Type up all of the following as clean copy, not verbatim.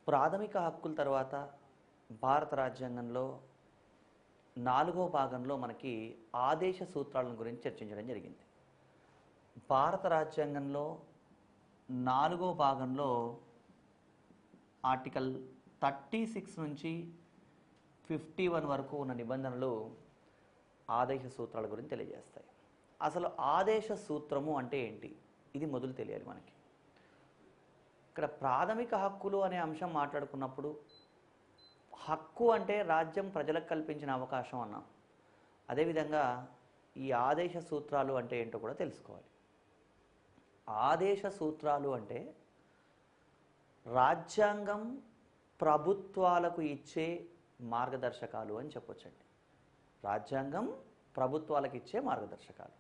ప్రాథమిక హక్కుల తర్వాత భారత రాజ్యాంగంలో 4వ భాగంలో మనకి ఆదేశ సూత్రాలను గురించి చర్చించడం జరిగింది. భారత రాజ్యాంగంలో 4వ భాగంలో ఆర్టికల్ 36 నుంచి 51 వరకు ఉన్న నిబంధనలు ఆదేశ సూత్రాల గురించి తెలియజేస్తాయి. అసలు ఆదేశ సూత్రము అంటే ఏంటి, ఇది మొదలు తెలియాలి మనకి. ఇక్కడ ప్రాథమిక హక్కులు అనే అంశం మాట్లాడుకున్నప్పుడు హక్కు అంటే రాజ్యం ప్రజలకు కల్పించిన అవకాశం అన్నాం. అదేవిధంగా ఈ ఆదేశ సూత్రాలు అంటే ఏంటో కూడా తెలుసుకోవాలి. ఆదేశ సూత్రాలు అంటే రాజ్యాంగం ప్రభుత్వాలకు ఇచ్చే మార్గదర్శకాలు అని చెప్పొచ్చండి. రాజ్యాంగం ప్రభుత్వాలకు ఇచ్చే మార్గదర్శకాలు.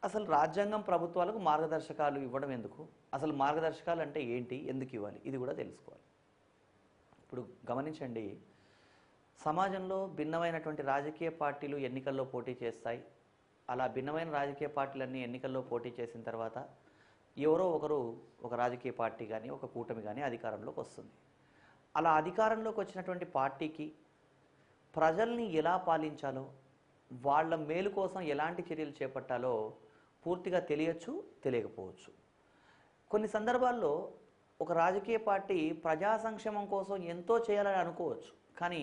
అసలు రాజ్యాంగం ప్రభుత్వాలకు మార్గదర్శకాలు ఇవ్వడం ఎందుకు, అసలు మార్గదర్శకాలు అంటే ఏంటి, ఎందుకు ఇవ్వాలి, ఇది కూడా తెలుసుకోవాలి. ఇప్పుడు గమనించండి, సమాజంలో భిన్నమైనటువంటి రాజకీయ పార్టీలు ఎన్నికల్లో పోటీ చేస్తాయి. అలా భిన్నమైన రాజకీయ పార్టీలన్నీ ఎన్నికల్లో పోటీ చేసిన తర్వాత ఎవరో ఒకరు, ఒక రాజకీయ పార్టీ కానీ ఒక కూటమి కానీ అధికారంలోకి వస్తుంది. అలా అధికారంలోకి వచ్చినటువంటి పార్టీకి ప్రజల్ని ఎలా పాలించాలో, వాళ్ళ మేలు కోసం ఎలాంటి చర్యలు చేపట్టాలో పూర్తిగా తెలియచ్చు, తెలియకపోవచ్చు. కొన్ని సందర్భాల్లో ఒక రాజకీయ పార్టీ ప్రజా సంక్షేమం కోసం ఎంతో చేయాలని అనుకోవచ్చు, కానీ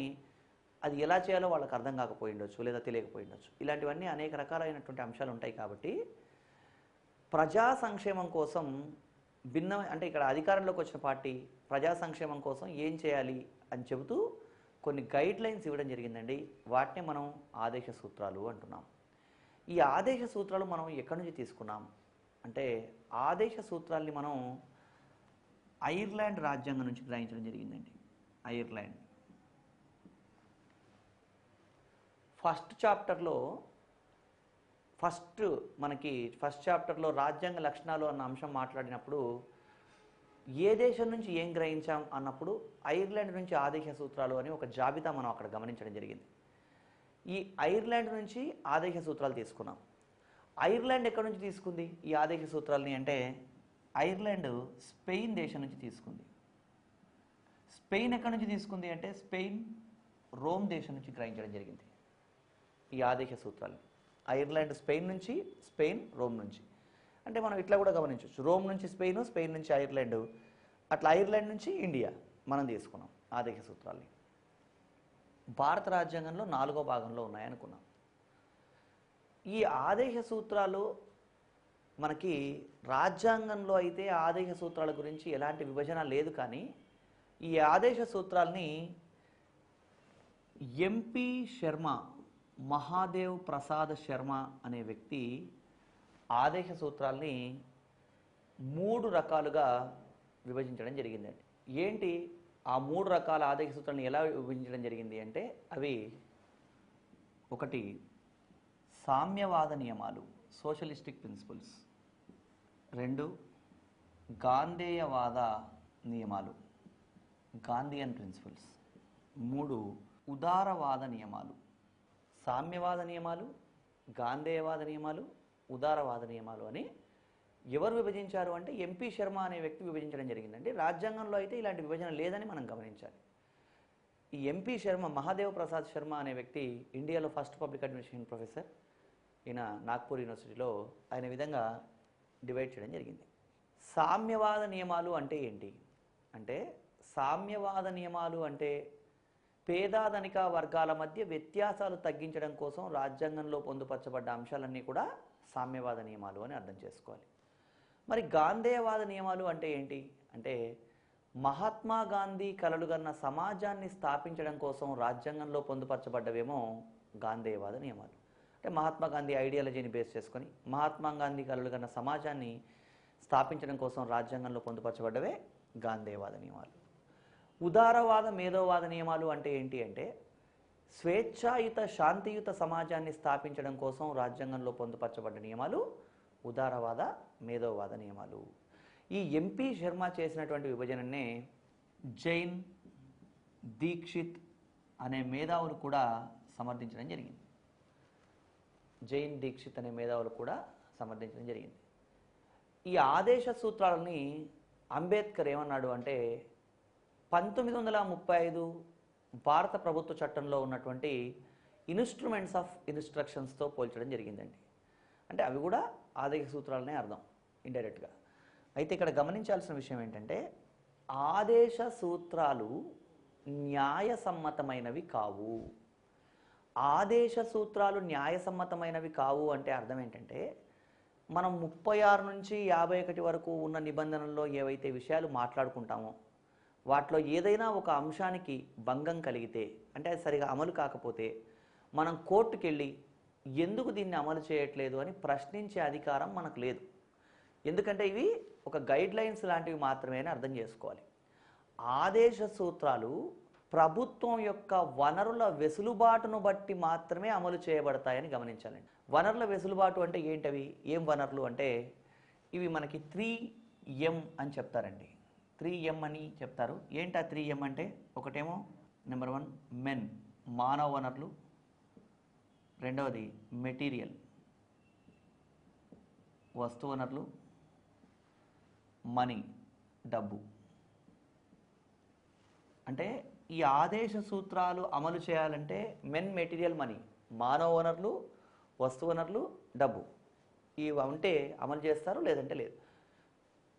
అది ఎలా చేయాలో వాళ్ళకి అర్థం కాకపోయి ఉండొచ్చు, లేదా తెలియకపోయి ఉండొచ్చు. ఇలాంటివన్నీ అనేక రకాలైనటువంటి అంశాలు ఉంటాయి. కాబట్టి ప్రజా సంక్షేమం కోసం అంటే ఇక్కడ అధికారంలోకి వచ్చిన పార్టీ ప్రజా సంక్షేమం కోసం ఏం చేయాలి అని చెబుతూ కొన్ని గైడ్ లైన్స్ ఇవ్వడం జరిగిందండి. వాటిని మనం ఆదేశ సూత్రాలు అంటున్నాం. ఈ ఆదేశ సూత్రాలు మనం ఎక్కడి నుంచి తీసుకున్నాం అంటే, ఆదేశ సూత్రాల్ని మనం ఐర్లాండ్ రాజ్యాంగం నుంచి గ్రహించడం జరిగిందండి. ఐర్లాండ్ ఫస్ట్ చాప్టర్లో రాజ్యాంగ లక్షణాలు అన్న అంశం మాట్లాడినప్పుడు ఏ దేశం నుంచి ఏం గ్రహించాం అన్నప్పుడు ఐర్లాండ్ నుంచి ఆదేశ సూత్రాలు అని ఒక జాబితా మనం అక్కడ గమనించడం జరిగింది. ఈ ఐర్లాండ్ నుంచి ఆదేశ సూత్రాలు తీసుకున్నాం. ఐర్లాండ్ ఎక్కడి నుంచి తీసుకుంది ఈ ఆదేశ సూత్రాలని అంటే, ఐర్లాండ్ స్పెయిన్ దేశం నుంచి తీసుకుంది. స్పెయిన్ ఎక్కడి నుంచి తీసుకుంది అంటే, స్పెయిన్ రోమ్ దేశం నుంచి గ్రహించడం జరిగింది ఈ ఆదేశ సూత్రాలు. ఐర్లాండ్ స్పెయిన్ నుంచి, స్పెయిన్ రోమ్ నుంచి. అంటే మనం ఇట్లా కూడా గమనించవచ్చు, రోమ్ నుంచి స్పెయిన్, స్పెయిన్ నుంచి ఐర్లాండ్, అట్లా ఐర్లాండ్ నుంచి ఇండియా మనం తీసుకున్నాం ఆదేశ సూత్రాల్ని. భారత రాజ్యాంగంలో 4వ భాగంలో ఉన్నాయనుకున్నాం. ఈ ఆదేశ సూత్రాలు మనకి రాజ్యాంగంలో అయితే ఆదేశ సూత్రాల గురించి ఎలాంటి విభజన లేదు, కానీ ఈ ఆదేశ సూత్రాల్ని ఎంపీ శర్మ, మహాదేవ్ ప్రసాద్ శర్మ అనే వ్యక్తి ఆదేశ సూత్రాల్ని 3 రకాలుగా విభజించడం జరిగిందండి. ఏంటి ఆ 3 రకాల ఆదేశ సూత్రాలను ఎలా విభజించడం జరిగింది అంటే, అవి 1 సామ్యవాద నియమాలు, సోషలిస్టిక్ ప్రిన్సిపల్స్. 2 గాంధేయవాద నియమాలు, గాంధీయన్ ప్రిన్సిపల్స్. 3 ఉదారవాద నియమాలు. సామ్యవాద నియమాలు, గాంధేయవాద నియమాలు, ఉదారవాద నియమాలు అని ఎవరు విభజించారు అంటే ఎంపీ శర్మ అనే వ్యక్తి విభజించడం జరిగిందండి. రాజ్యాంగంలో అయితే ఇలాంటి విభజన లేదని మనం గమనించాలి. ఈ ఎంపీ శర్మ, మహాదేవ్ ప్రసాద్ శర్మ అనే వ్యక్తి ఇండియాలో ఫస్ట్ పబ్లిక్ అడ్మినిస్ట్రేషన్ ప్రొఫెసర్. ఈయన నాగ్పూర్ యూనివర్సిటీలో ఆయన విధంగా డివైడ్ చేయడం జరిగింది. సామ్యవాద నియమాలు అంటే ఏంటి అంటే, సామ్యవాద నియమాలు అంటే పేద ధనిక వర్గాల మధ్య వ్యత్యాసాలు తగ్గించడం కోసం రాజ్యాంగంలో పొందుపరచబడ్డ అంశాలన్నీ కూడా సామ్యవాద నియమాలు అని అర్థం చేసుకోవాలి. మరి గాంధేయవాద నియమాలు అంటే ఏంటి అంటే, మహాత్మా గాంధీ కలలుగన్న సమాజాన్ని స్థాపించడం కోసం రాజ్యాంగంలో పొందుపరచబడ్డవేమో గాంధేయవాద నియమాలు. అంటే మహాత్మా గాంధీ ఐడియాలజీని బేస్ చేసుకొని మహాత్మా గాంధీ కలలుగన్న సమాజాన్ని స్థాపించడం కోసం రాజ్యాంగంలో పొందుపరచబడ్డవే గాంధేయవాద నియమాలు. ఉదారవాద మేధోవాద నియమాలు అంటే ఏంటి అంటే, స్వేచ్ఛాయుత శాంతియుత సమాజాన్ని స్థాపించడం కోసం రాజ్యాంగంలో పొందుపరచబడ్డ నియమాలు ఉదారవాద మేధోవాద నియమాలు. ఈ ఎంపీ శర్మ చేసినటువంటి విభజననే జైన్, దీక్షిత్ అనే మేధావులు కూడా సమర్థించడం జరిగింది. జైన్, దీక్షిత్ అనే మేధావులు కూడా సమర్థించడం జరిగింది. ఈ ఆదేశ సూత్రాలని అంబేద్కర్ ఏమన్నాడు అంటే, 1935 భారత ప్రభుత్వ చట్టంలో ఉన్నటువంటి ఇన్స్ట్రుమెంట్స్ ఆఫ్ ఇన్స్ట్రక్షన్స్తో పోల్చడం జరిగిందండి. అంటే అవి కూడా ఆదేశ సూత్రాలనే అర్థం ఇండైరెక్ట్గా. అయితే ఇక్కడ గమనించాల్సిన విషయం ఏంటంటే ఆదేశ సూత్రాలు న్యాయసమ్మతమైనవి కావు. ఆదేశ సూత్రాలు న్యాయసమ్మతమైనవి కావు అంటే అర్థం ఏంటంటే మనం 36 నుంచి 51 వరకు ఉన్న నిబంధనల్లో ఏవైతే విషయాలు మాట్లాడుకుంటామో వాటిలో ఏదైనా ఒక అంశానికి భంగం కలిగితే, అంటే అది సరిగా అమలు కాకపోతే మనం కోర్టుకు వెళ్ళి ఎందుకు దీన్ని అమలు చేయట్లేదు అని ప్రశ్నించే అధికారం మనకు లేదు. ఎందుకంటే ఇవి ఒక గైడ్ లైన్స్ లాంటివి మాత్రమే అని అర్థం చేసుకోవాలి. ఆదేశ సూత్రాలు ప్రభుత్వం యొక్క వనరుల వెసులుబాటును బట్టి మాత్రమే అమలు చేయబడతాయని గమనించాలండి. వనరుల వెసులుబాటు అంటే ఏంటవి? ఏం వనరులు అంటే ఇవి మనకి 3M అని చెప్తారండి. 3M అని చెప్తారు. ఏంటి ఆ 3M అంటే? ఒకటేమో నెంబర్ 1 మెన్, మానవ వనరులు. రెండవది మెటీరియల్, వస్తు వనరులు. మనీ, డబ్బు. అంటే ఈ ఆదేశ సూత్రాలు అమలు చేయాలంటే మెన్, మెటీరియల్, మనీ, మానవ వనరులు, వస్తు వనరులు, డబ్బు ఇవి ఉంటే అమలు చేస్తారు, లేదంటే లేదు.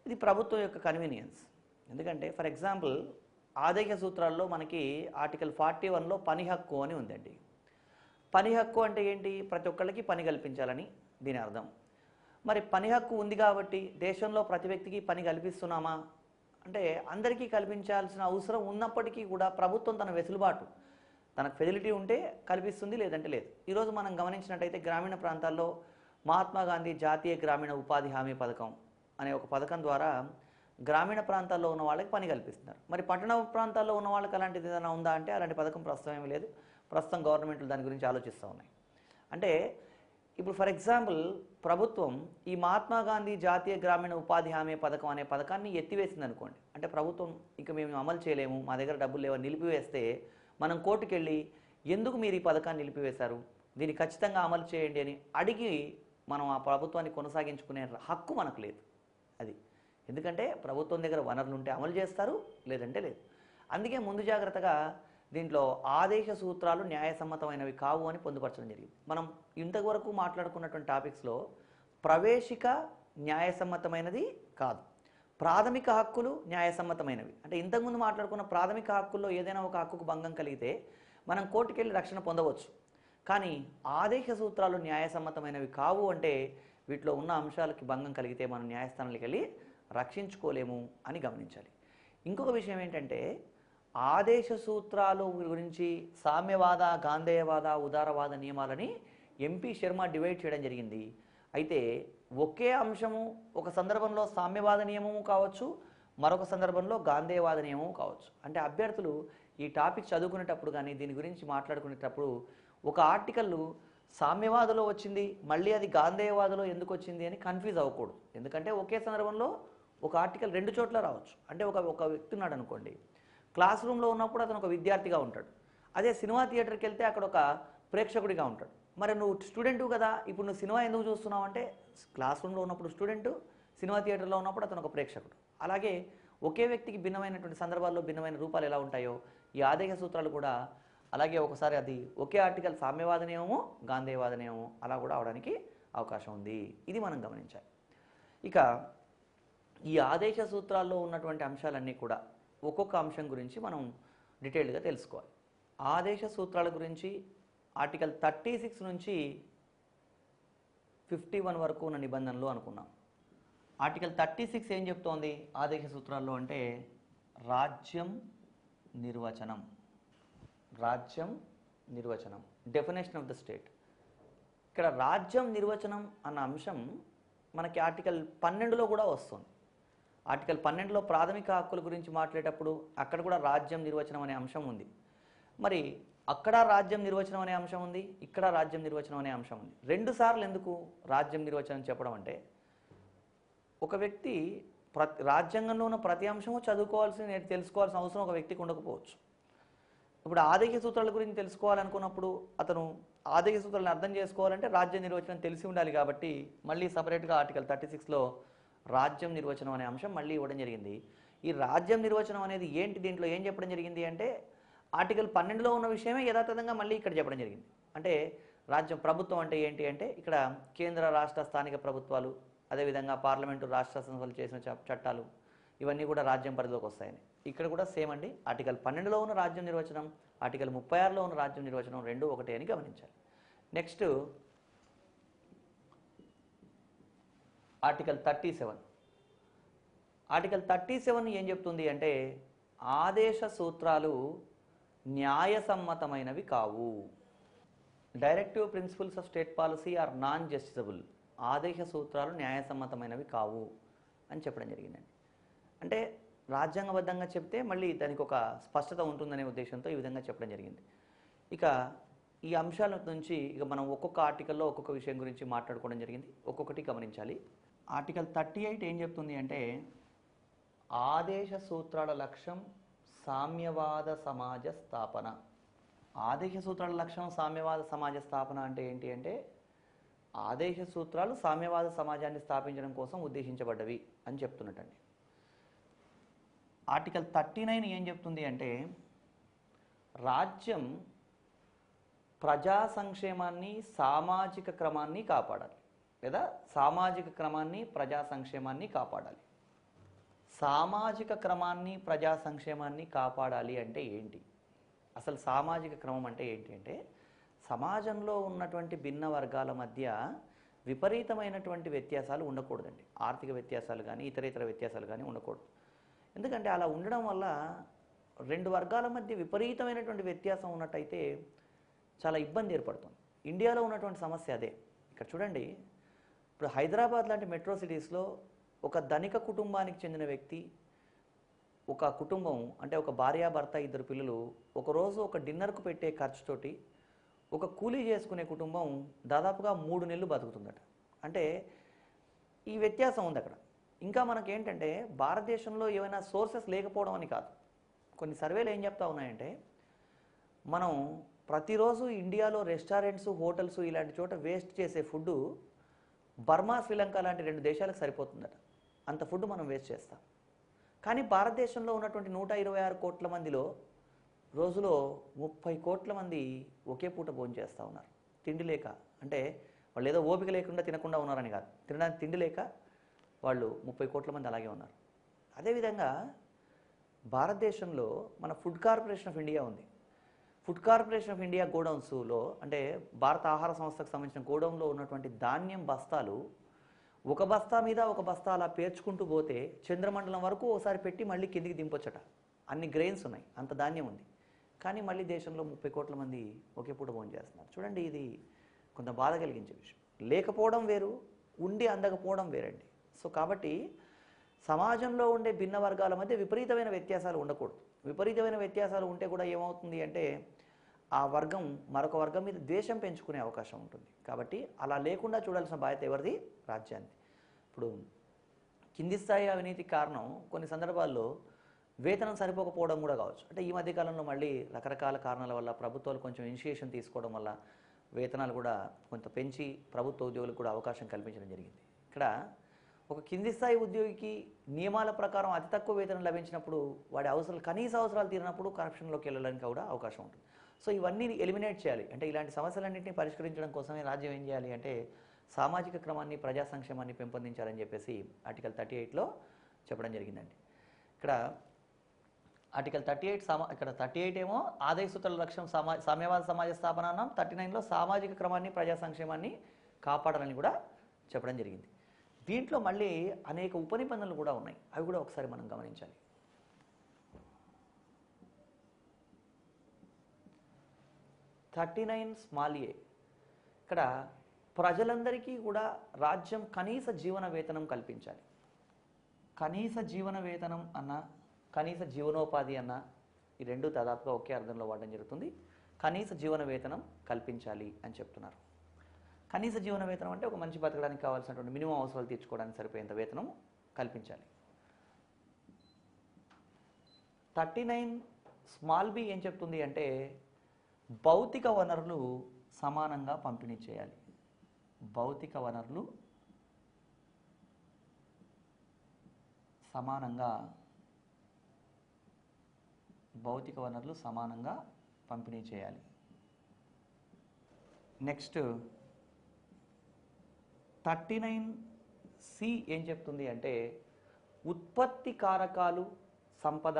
ఇది ప్రభుత్వం యొక్క కన్వీనియన్స్. ఎందుకంటే ఫర్ ఎగ్జాంపుల్ ఆదేశ సూత్రాల్లో మనకి ఆర్టికల్ 41లో పని హక్కు అని ఉందండి. పని హక్కు అంటే ఏంటి? ప్రతి ఒక్కళ్ళకి పని కల్పించాలని దీని అర్థం. మరి పని హక్కు ఉంది కాబట్టి దేశంలో ప్రతి వ్యక్తికి పని కల్పిస్తున్నామా అంటే అందరికీ కల్పించాల్సిన అవసరం ఉన్నప్పటికీ కూడా ప్రభుత్వం తన వెసులుబాటు, తనకు ఫెసిలిటీ ఉంటే కల్పిస్తుంది, లేదంటే లేదు. ఈరోజు మనం గమనించినట్టయితే గ్రామీణ ప్రాంతాల్లో మహాత్మా గాంధీ జాతీయ గ్రామీణ ఉపాధి హామీ పథకం అనే ఒక పథకం ద్వారా గ్రామీణ ప్రాంతాల్లో ఉన్న వాళ్ళకి పని కల్పిస్తున్నారు. మరి పట్టణ ప్రాంతాల్లో ఉన్న వాళ్ళకి అలాంటిది ఏదైనా ఉందా అంటే అలాంటి పథకం ప్రస్తుతం ఏమీ లేదు. ప్రస్తుతం గవర్నమెంట్లు దాని గురించి ఆలోచిస్తూ ఉన్నాయి. అంటే ఇప్పుడు ఫర్ ఎగ్జాంపుల్ ప్రభుత్వం ఈ మహాత్మా గాంధీ జాతీయ గ్రామీణ ఉపాధి హామీ పథకం అనే పథకాన్ని ఎత్తివేసింది అనుకోండి. అంటే ప్రభుత్వం ఇక మేము అమలు చేయలేము, మా దగ్గర డబ్బులు లేవని నిలిపివేస్తే మనం కోర్టుకు వెళ్ళి ఎందుకు మీరు ఈ పథకాన్ని నిలిపివేశారు, దీన్ని ఖచ్చితంగా అమలు చేయండి అని అడిగి మనం ఆ ప్రభుత్వాన్ని కొనసాగించుకునే హక్కు మనకు లేదు. అది ఎందుకంటే ప్రభుత్వం దగ్గర వనరులు ఉంటే అమలు చేస్తారు, లేదంటే లేదు. అందుకే ముందు జాగ్రత్తగా దీంట్లో ఆదేశ సూత్రాలు న్యాయసమ్మతమైనవి కావు అని పొందుపరచడం జరిగింది. మనం ఇంతవరకు మాట్లాడుకున్నటువంటి టాపిక్స్లో ప్రవేశిక న్యాయసమ్మతమైనది కాదు, ప్రాథమిక హక్కులు న్యాయసమ్మతమైనవి. అంటే ఇంతకుముందు మాట్లాడుకున్న ప్రాథమిక హక్కుల్లో ఏదైనా ఒక హక్కుకు భంగం కలిగితే మనం కోర్టుకెళ్ళి రక్షణ పొందవచ్చు. కానీ ఆదేశ సూత్రాలు న్యాయసమ్మతమైనవి కావు అంటే వీటిలో ఉన్న అంశాలకి భంగం కలిగితే మనం న్యాయస్థానాలకు వెళ్ళి రక్షించుకోలేము అని గమనించాలి. ఇంకొక విషయం ఏంటంటే ఆదేశ సూత్రాలు గురించి సామ్యవాద, గాంధేయవాద, ఉదారవాద నియమాలని ఎంపీ శర్మ డివైడ్ చేయడం జరిగింది. అయితే ఒకే అంశము ఒక సందర్భంలో సామ్యవాద నియమము కావచ్చు, మరొక సందర్భంలో గాంధేయవాద నియమము కావచ్చు. అంటే అభ్యర్థులు ఈ టాపిక్ చదువుకునేటప్పుడు కానీ దీని గురించి మాట్లాడుకునేటప్పుడు ఒక ఆర్టికల్ సామ్యవాదలో వచ్చింది మళ్ళీ అది గాంధేయవాదలో ఎందుకు వచ్చింది అని కన్ఫ్యూజ్ అవ్వకూడదు. ఎందుకంటే ఒకే సందర్భంలో ఒక ఆర్టికల్ 2 చోట్ల రావచ్చు. అంటే ఒక వ్యక్తి ఉన్నాడు అనుకోండి, క్లాస్ రూమ్లో ఉన్నప్పుడు అతను ఒక విద్యార్థిగా ఉంటాడు, అదే సినిమా థియేటర్కి వెళ్తే అక్కడ ఒక ప్రేక్షకుడిగా ఉంటాడు. మరి నువ్వు స్టూడెంటు కదా, ఇప్పుడు నువ్వు సినిమా ఎందుకు చూస్తున్నావు అంటే క్లాస్ రూమ్లో ఉన్నప్పుడు స్టూడెంటు, సినిమా థియేటర్లో ఉన్నప్పుడు అతను ఒక ప్రేక్షకుడు. అలాగే ఒకే వ్యక్తికి భిన్నమైనటువంటి సందర్భాల్లో భిన్నమైన రూపాలు ఎలా ఉంటాయో ఈ ఆదేశ సూత్రాలు కూడా అలాగే ఒకసారి అది ఒకే ఆర్టికల్ సామ్యవాద నియమము, గాంధేయవాద నియమము అలా కూడా అవడానికి అవకాశం ఉంది. ఇది మనం గమనించాలి. ఇక ఈ ఆదేశ సూత్రాల్లో ఉన్నటువంటి అంశాలన్నీ కూడా ఒక్కొక్క అంశం గురించి మనం డీటెయిల్డ్గా తెలుసుకోవాలి. ఆదేశ సూత్రాల గురించి ఆర్టికల్ 36 నుంచి 51 వరకు ఉన్న నిబంధనలు అనుకున్నాం. ఆర్టికల్ 36 ఏం చెప్తోంది ఆదేశ సూత్రాల్లో అంటే రాజ్యం నిర్వచనం. రాజ్యం నిర్వచనం, డెఫినేషన్ ఆఫ్ ద స్టేట్. ఇక్కడ రాజ్యం నిర్వచనం అన్న అంశం మనకి ఆర్టికల్ 12లో కూడా వస్తుంది. ఆర్టికల్ 12లో ప్రాథమిక హక్కుల గురించి మాట్లాడేటప్పుడు అక్కడ కూడా రాజ్యం నిర్వచనం అనే అంశం ఉంది. మరి అక్కడ రాజ్యం నిర్వచనం అనే అంశం ఉంది, ఇక్కడ రాజ్యం నిర్వచనం అనే అంశం ఉంది. 2 సార్లు ఎందుకు రాజ్యం నిర్వచనం చెప్పడం అంటే ఒక వ్యక్తి రాజ్యాంగంలో ఉన్న ప్రతి అంశము తెలుసుకోవాల్సిన అవసరం ఒక వ్యక్తికి ఉండకపోవచ్చు. ఇప్పుడు ఆదేశ సూత్రాల గురించి తెలుసుకోవాలనుకున్నప్పుడు అతను ఆదేశ సూత్రాలను అర్థం చేసుకోవాలంటే రాజ్య నిర్వచనం తెలిసి ఉండాలి. కాబట్టి మళ్ళీ సపరేట్గా ఆర్టికల్ 36లో రాజ్యం నిర్వచనం అనే అంశం మళ్ళీ ఇవ్వడం జరిగింది. ఈ రాజ్యం నిర్వచనం అనేది ఏంటి, దీంట్లో ఏం చెప్పడం జరిగింది అంటే ఆర్టికల్ 12లో ఉన్న విషయమే యథాతథంగా మళ్ళీ ఇక్కడ చెప్పడం జరిగింది. అంటే రాజ్యం ప్రభుత్వం అంటే ఏంటి అంటే ఇక్కడ కేంద్ర రాష్ట్ర స్థానిక ప్రభుత్వాలు, అదేవిధంగా పార్లమెంటు రాష్ట్ర సంస్థలు చేసిన చట్టాలు ఇవన్నీ కూడా రాజ్యం పరిధిలోకి వస్తాయని. ఇక్కడ కూడా సేమ్ అండి. ఆర్టికల్ 12లో ఉన్న రాజ్యం నిర్వచనం, ఆర్టికల్ 36లో ఉన్న రాజ్యం నిర్వచనం రెండు ఒకటే అని గమనించాలి. Next article 37. ఆర్టికల్ 37 ఏం చెప్తుంది అంటే ఆదేశ సూత్రాలు న్యాయసమ్మతమైనవి కావు. Directive principles of state policy are non justiciable. ఆదేశ సూత్రాలు న్యాయసమ్మతమైనవి కావు అని చెప్పడం జరిగిందండి. అంటే రాజ్యాంగబద్ధంగా చెప్తే మళ్ళీ దానికి ఒక స్పష్టత ఉంటుందనే ఉద్దేశంతో ఈ విధంగా చెప్పడం జరిగింది. ఇక ఈ అంశాల నుంచి ఇక మనం ఒక్కొక్క ఆర్టికల్లో ఒక్కొక్క విషయం గురించి మాట్లాడుకోవడం జరిగింది. ఒక్కొక్కటి గమనించాలి. ఆర్టికల్ 38 ఏం చెప్తుంది అంటే ఆదేశ సూత్రాల లక్ష్యం సామ్యవాద సమాజ స్థాపన. ఆదేశ సూత్రాల లక్ష్యం సామ్యవాద సమాజ స్థాపన అంటే ఏంటి అంటే ఆదేశ సూత్రాలు సామ్యవాద సమాజాన్ని స్థాపించడం కోసం ఉద్దేశించబడ్డవి అని చెప్తున్నట్టండి. ఆర్టికల్ 39 ఏం చెప్తుంది అంటే రాజ్యం ప్రజా సంక్షేమాన్ని సామాజిక క్రమాన్ని కాపాడాలి, లేదా సామాజిక క్రమాన్ని ప్రజా సంక్షేమాన్ని కాపాడాలి. సామాజిక క్రమాన్ని ప్రజా సంక్షేమాన్ని కాపాడాలి అంటే ఏంటి, అసలు సామాజిక క్రమం అంటే ఏంటి అంటే సమాజంలో ఉన్నటువంటి భిన్న వర్గాల మధ్య విపరీతమైనటువంటి వ్యత్యాసాలు ఉండకూడదండి. ఆర్థిక వ్యత్యాసాలు కానీ ఇతర వ్యత్యాసాలు కానీ ఉండకూడదు. ఎందుకంటే అలా ఉండడం వల్ల రెండు వర్గాల మధ్య విపరీతమైనటువంటి వ్యత్యాసం ఉన్నట్టయితే చాలా ఇబ్బంది ఏర్పడుతుంది. ఇండియాలో ఉన్నటువంటి సమస్య అదే. ఇక్కడ చూడండి, ఇప్పుడు హైదరాబాద్ లాంటి మెట్రో సిటీస్లో ఒక ధనిక కుటుంబానికి చెందిన వ్యక్తి, ఒక కుటుంబం అంటే ఒక భార్యాభర్త ఇద్దరు పిల్లలు ఒకరోజు ఒక డిన్నర్కు పెట్టే ఖర్చుతోటి ఒక కూలీ చేసుకునే కుటుంబం దాదాపుగా 3 నెలలు బతుకుతుందట. అంటే ఈ వ్యత్యాసం ఉంది అక్కడ. ఇంకా మనకేంటంటే భారతదేశంలో ఏమైనా సోర్సెస్ లేకపోవడం అని కాదు. కొన్ని సర్వేలు ఏం చెప్తా ఉన్నాయంటే మనం ప్రతిరోజు ఇండియాలో రెస్టారెంట్స్, హోటల్స్ ఇలాంటి చోట వేస్ట్ చేసే ఫుడ్ బర్మా, శ్రీలంక లాంటి 2 దేశాలకు సరిపోతుందట. అంత ఫుడ్ మనం వేస్ట్ చేస్తాం. కానీ భారతదేశంలో ఉన్నటువంటి 126 కోట్ల మందిలో రోజులో 30 కోట్ల మంది ఒకే పూట భోజనం చేస్తూ ఉన్నారు. తిండి లేక, అంటే వాళ్ళు ఏదో ఓపిక లేకుండా తినకుండా ఉన్నారని కాదు, తినడానికి తిండి లేక వాళ్ళు 30 కోట్ల మంది అలాగే ఉన్నారు. అదేవిధంగా భారతదేశంలో మన ఫుడ్ కార్పొరేషన్ ఆఫ్ ఇండియా ఉంది. ఫుడ్ కార్పొరేషన్ ఆఫ్ ఇండియా గోడౌన్స్లో, అంటే భారత ఆహార సంస్థకు సంబంధించిన గోడౌన్లో ఉన్నటువంటి ధాన్యం బస్తాలు ఒక బస్తా మీద ఒక బస్తా అలా పేర్చుకుంటూ పోతే చంద్రమండలం వరకు ఒకసారి పెట్టి మళ్ళీ కిందికి దింపొచ్చట. అన్ని గ్రెయిన్స్ ఉన్నాయి, అంత ధాన్యం ఉంది. కానీ మళ్ళీ దేశంలో 30 కోట్ల మంది ఒకే పూట భోజనం చేస్తున్నారు. చూడండి, ఇది కొంత బాధ కలిగించే విషయం. లేకపోవడం వేరు, ఉండి అందకపోవడం వేరండి. సో కాబట్టి సమాజంలో ఉండే భిన్న వర్గాల మధ్య విపరీతమైన వ్యత్యాసాలు ఉండకూడదు. విపరీతమైన వ్యత్యాసాలు ఉంటే కూడా ఏమవుతుంది అంటే ఆ వర్గం మరొక వర్గం మీద ద్వేషం పెంచుకునే అవకాశం ఉంటుంది. కాబట్టి అలా లేకుండా చూడాల్సిన బాధ్యత ఎవరిది? రాజ్యాన్ని. ఇప్పుడు కింది స్థాయి అవినీతికి కారణం కొన్ని సందర్భాల్లో వేతనం సరిపోకపోవడం కూడా కావచ్చు. అంటే ఈ మధ్యకాలంలో మళ్ళీ రకరకాల కారణాల వల్ల ప్రభుత్వాలు కొంచెం ఇనిషియేషన్ తీసుకోవడం వల్ల వేతనాలు కూడా కొంత పెంచి ప్రభుత్వ ఉద్యోగులకు కూడా అవకాశం కల్పించడం జరిగింది. ఇక్కడ ఒక కింది స్థాయి ఉద్యోగికి నియమాల ప్రకారం అతి తక్కువ వేతనం లభించినప్పుడు వాడి కనీస అవసరాలు తీరినప్పుడు కరప్షన్లోకి వెళ్ళడానికి కూడా అవకాశం ఉంటుంది. సో ఇవన్నీ ఎలిమినేట్ చేయాలి. అంటే ఇలాంటి సమస్యలన్నింటినీ పరిష్కరించడం కోసమే రాజ్యం ఏం చేయాలి అంటే సామాజిక క్రమాన్ని, ప్రజా సంక్షేమాన్ని పెంపొందించాలని చెప్పేసి ఆర్టికల్ 38లో చెప్పడం జరిగిందండి. ఇక్కడ ఆర్టికల్ 38 ఇక్కడ 38 ఏమో ఆదాయ సూత్రాల లక్ష్యం సామ్యవాద సమాజ స్థాపన అన్నాం. 39లో సామాజిక క్రమాన్ని, ప్రజా సంక్షేమాన్ని కాపాడాలని కూడా చెప్పడం జరిగింది. దీంట్లో మళ్ళీ అనేక ఉపనిబంధనలు కూడా ఉన్నాయి. అవి కూడా ఒకసారి మనం గమనించాలి. స్మాల్ ఏ, ఇక్కడ ప్రజలందరికీ కూడా రాజ్యం కనీస జీవన వేతనం కల్పించాలి. కనీస జీవన వేతనం అన్న, కనీస జీవనోపాధి అన్న, ఈ రెండు దాదాపుగా ఒకే అర్థంలో వాడడం జరుగుతుంది. కనీస జీవన వేతనం కల్పించాలి అని చెప్తున్నారు. కనీస జీవన వేతనం అంటే ఒక మనిషి బతకడానికి కావాల్సినటువంటి మినిమం అవసరాలు తీర్చుకోవడానికి సరిపోయేంత వేతనం కల్పించాలి. 39 స్మాల్ బి ఏం చెప్తుంది అంటే భౌతిక వనరులు సమానంగా పంపిణీ చేయాలి. భౌతిక వనరులు సమానంగా భౌతిక వనరులు సమానంగా పంపిణీ చేయాలి. నెక్స్ట్ 39C ఏం చెప్తుంది అంటే ఉత్పత్తి కారకాలు సంపద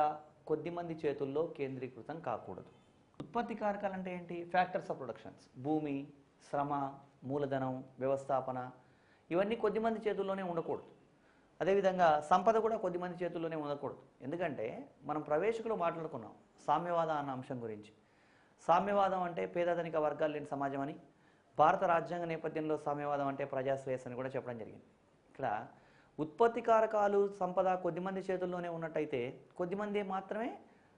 కొద్దిమంది చేతుల్లో కేంద్రీకృతం కాకూడదు. ఉత్పత్తి కారకాలు అంటే ఏంటి? ఫ్యాక్టర్స్ ఆఫ్ ప్రొడక్షన్స్, భూమి, శ్రమ, మూలధనం, వ్యవస్థాపన, ఇవన్నీ కొద్దిమంది చేతుల్లోనే ఉండకూడదు. అదేవిధంగా సంపద కూడా కొద్దిమంది చేతుల్లోనే ఉండకూడదు. ఎందుకంటే మనం ప్రవేశకులు మాట్లాడుకున్నాం సామ్యవాద అన్న అంశం గురించి. సామ్యవాదం అంటే పేదధనిక వర్గాలు లేని సమాజం అని, భారత రాజ్యాంగ నేపథ్యంలో సామ్యవాదం అంటే ప్రజాశ్రేయస్ అని కూడా చెప్పడం జరిగింది. ఇక్కడ ఉత్పత్తి కారకాలు సంపద కొద్దిమంది చేతుల్లోనే ఉన్నట్టయితే కొద్దిమంది మాత్రమే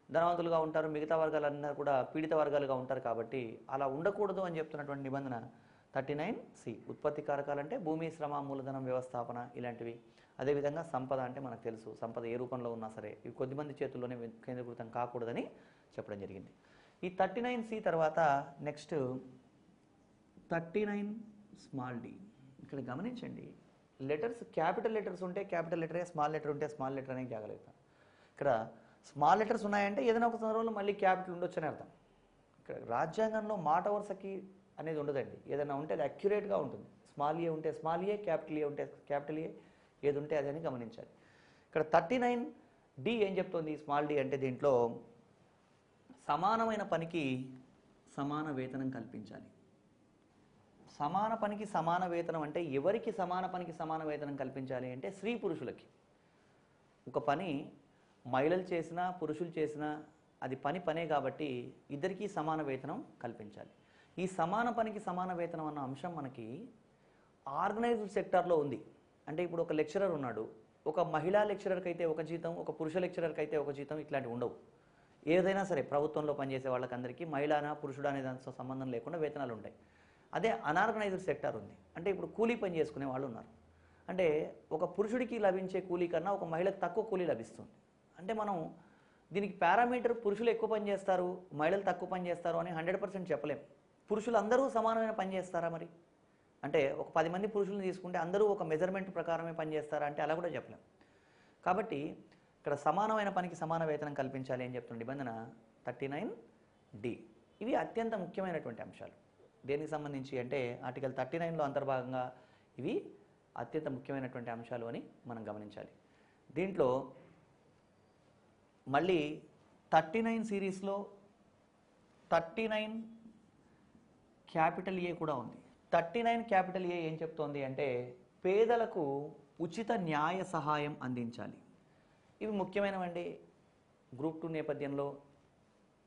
ధనవంతులుగా ఉంటారు, మిగతా వర్గాలందరూ కూడా పీడిత వర్గాలుగా ఉంటారు. కాబట్టి అలా ఉండకూడదు అని చెప్తున్నటువంటి నిబంధన 39C. ఉత్పత్తి కారకాలు అంటే భూమి, శ్రమ, మూలధనం, వ్యవస్థాపన ఇలాంటివి. అదేవిధంగా సంపద అంటే మనకు తెలుసు, సంపద ఏ రూపంలో ఉన్నా సరే ఇవి కొద్దిమంది చేతుల్లోనే కేంద్రీకృతం కాకూడదని చెప్పడం జరిగింది. ఈ 39C తర్వాత నెక్స్ట్ 39d. ఇక్కడ గమనించండి, లెటర్స్ క్యాపిటల్ లెటర్స్ ఉంటే క్యాపిటల్ లెటరే, స్మాల్ లెటర్ ఉంటే స్మాల్ లెటర్ అనేది జాగ్రత్త. ఇక్కడ స్మాల్ లెటర్స్ ఉన్నాయంటే ఏదైనా ఒక సందర్భంలో మళ్ళీ క్యాపిటల్ ఉండొచ్చు అని అర్థం. ఇక్కడ రాజ్యాంగంలో మాట వరుసకి అనేది ఉండదండి. ఏదైనా ఉంటే అది అక్యురేట్గా ఉంటుంది. స్మాల్ ఏ ఉంటే స్మాల్ ఏ, క్యాపిటల్ ఏ ఉంటే క్యాపిటల్ ఏ, ఏది ఉంటే అది అని గమనించాలి. ఇక్కడ 39D ఏం చెప్తుంది? స్మాల్ డి అంటే దీంట్లో సమానమైన పనికి సమాన వేతనం కల్పించాలి. సమాన పనికి సమాన వేతనం అంటే ఎవరికి సమాన పనికి సమాన వేతనం కల్పించాలి అంటే స్త్రీ పురుషులకి. ఒక పని మహిళలు చేసినా పురుషులు చేసినా అది పనే కాబట్టి ఇద్దరికీ సమాన వేతనం కల్పించాలి. ఈ సమాన పనికి సమాన వేతనం అన్న అంశం మనకి ఆర్గనైజ్డ్ సెక్టార్లో ఉంది. అంటే ఇప్పుడు ఒక లెక్చరర్ ఉన్నాడు, ఒక మహిళా లెక్చరర్కి అయితే ఒక జీతం, ఒక పురుష లెక్చరర్కి అయితే ఒక జీతం, ఇట్లాంటివి ఉండవు. ఏదైనా సరే ప్రభుత్వంలో పనిచేసే వాళ్ళకందరికీ మహిళనా పురుషుడు అనే దానితో సంబంధం లేకుండా వేతనాలు ఉంటాయి. అదే అనార్గనైజ్డ్ సెక్టార్ ఉంది. అంటే ఇప్పుడు కూలీ పని చేసుకునే వాళ్ళు ఉన్నారు. అంటే ఒక పురుషుడికి లభించే కూలీ కన్నా ఒక మహిళకు తక్కువ కూలీ లభిస్తుంది. అంటే మనం దీనికి పారామీటర్ పురుషులు ఎక్కువ పని చేస్తారు, మహిళలు తక్కువ పని చేస్తారు అని 100% చెప్పలేం. పురుషులు అందరూ సమానమైన పని చేస్తారా మరి? అంటే ఒక 10 మంది పురుషులను తీసుకుంటే అందరూ ఒక మెజర్మెంట్ ప్రకారమే పని చేస్తారా అంటే అలా కూడా చెప్పలేం. కాబట్టి ఇక్కడ సమానమైన పనికి సమాన వేతనం కల్పించాలి అని చెప్తున్న నిబంధన 39D. ఇవి అత్యంత ముఖ్యమైనటువంటి అంశాలు. దేనికి సంబంధించి అంటే ఆర్టికల్ 39లో అంతర్భాగంగా ఇవి అత్యంత ముఖ్యమైనటువంటి అంశాలు అని మనం గమనించాలి. దీంట్లో మళ్ళీ 39 సిరీస్లో 39A కూడా ఉంది. 39A ఏం చెప్తోంది అంటే పేదలకు ఉచిత న్యాయ సహాయం అందించాలి. ఇవి ముఖ్యమైనవండి. గ్రూప్ 2 నేపథ్యంలో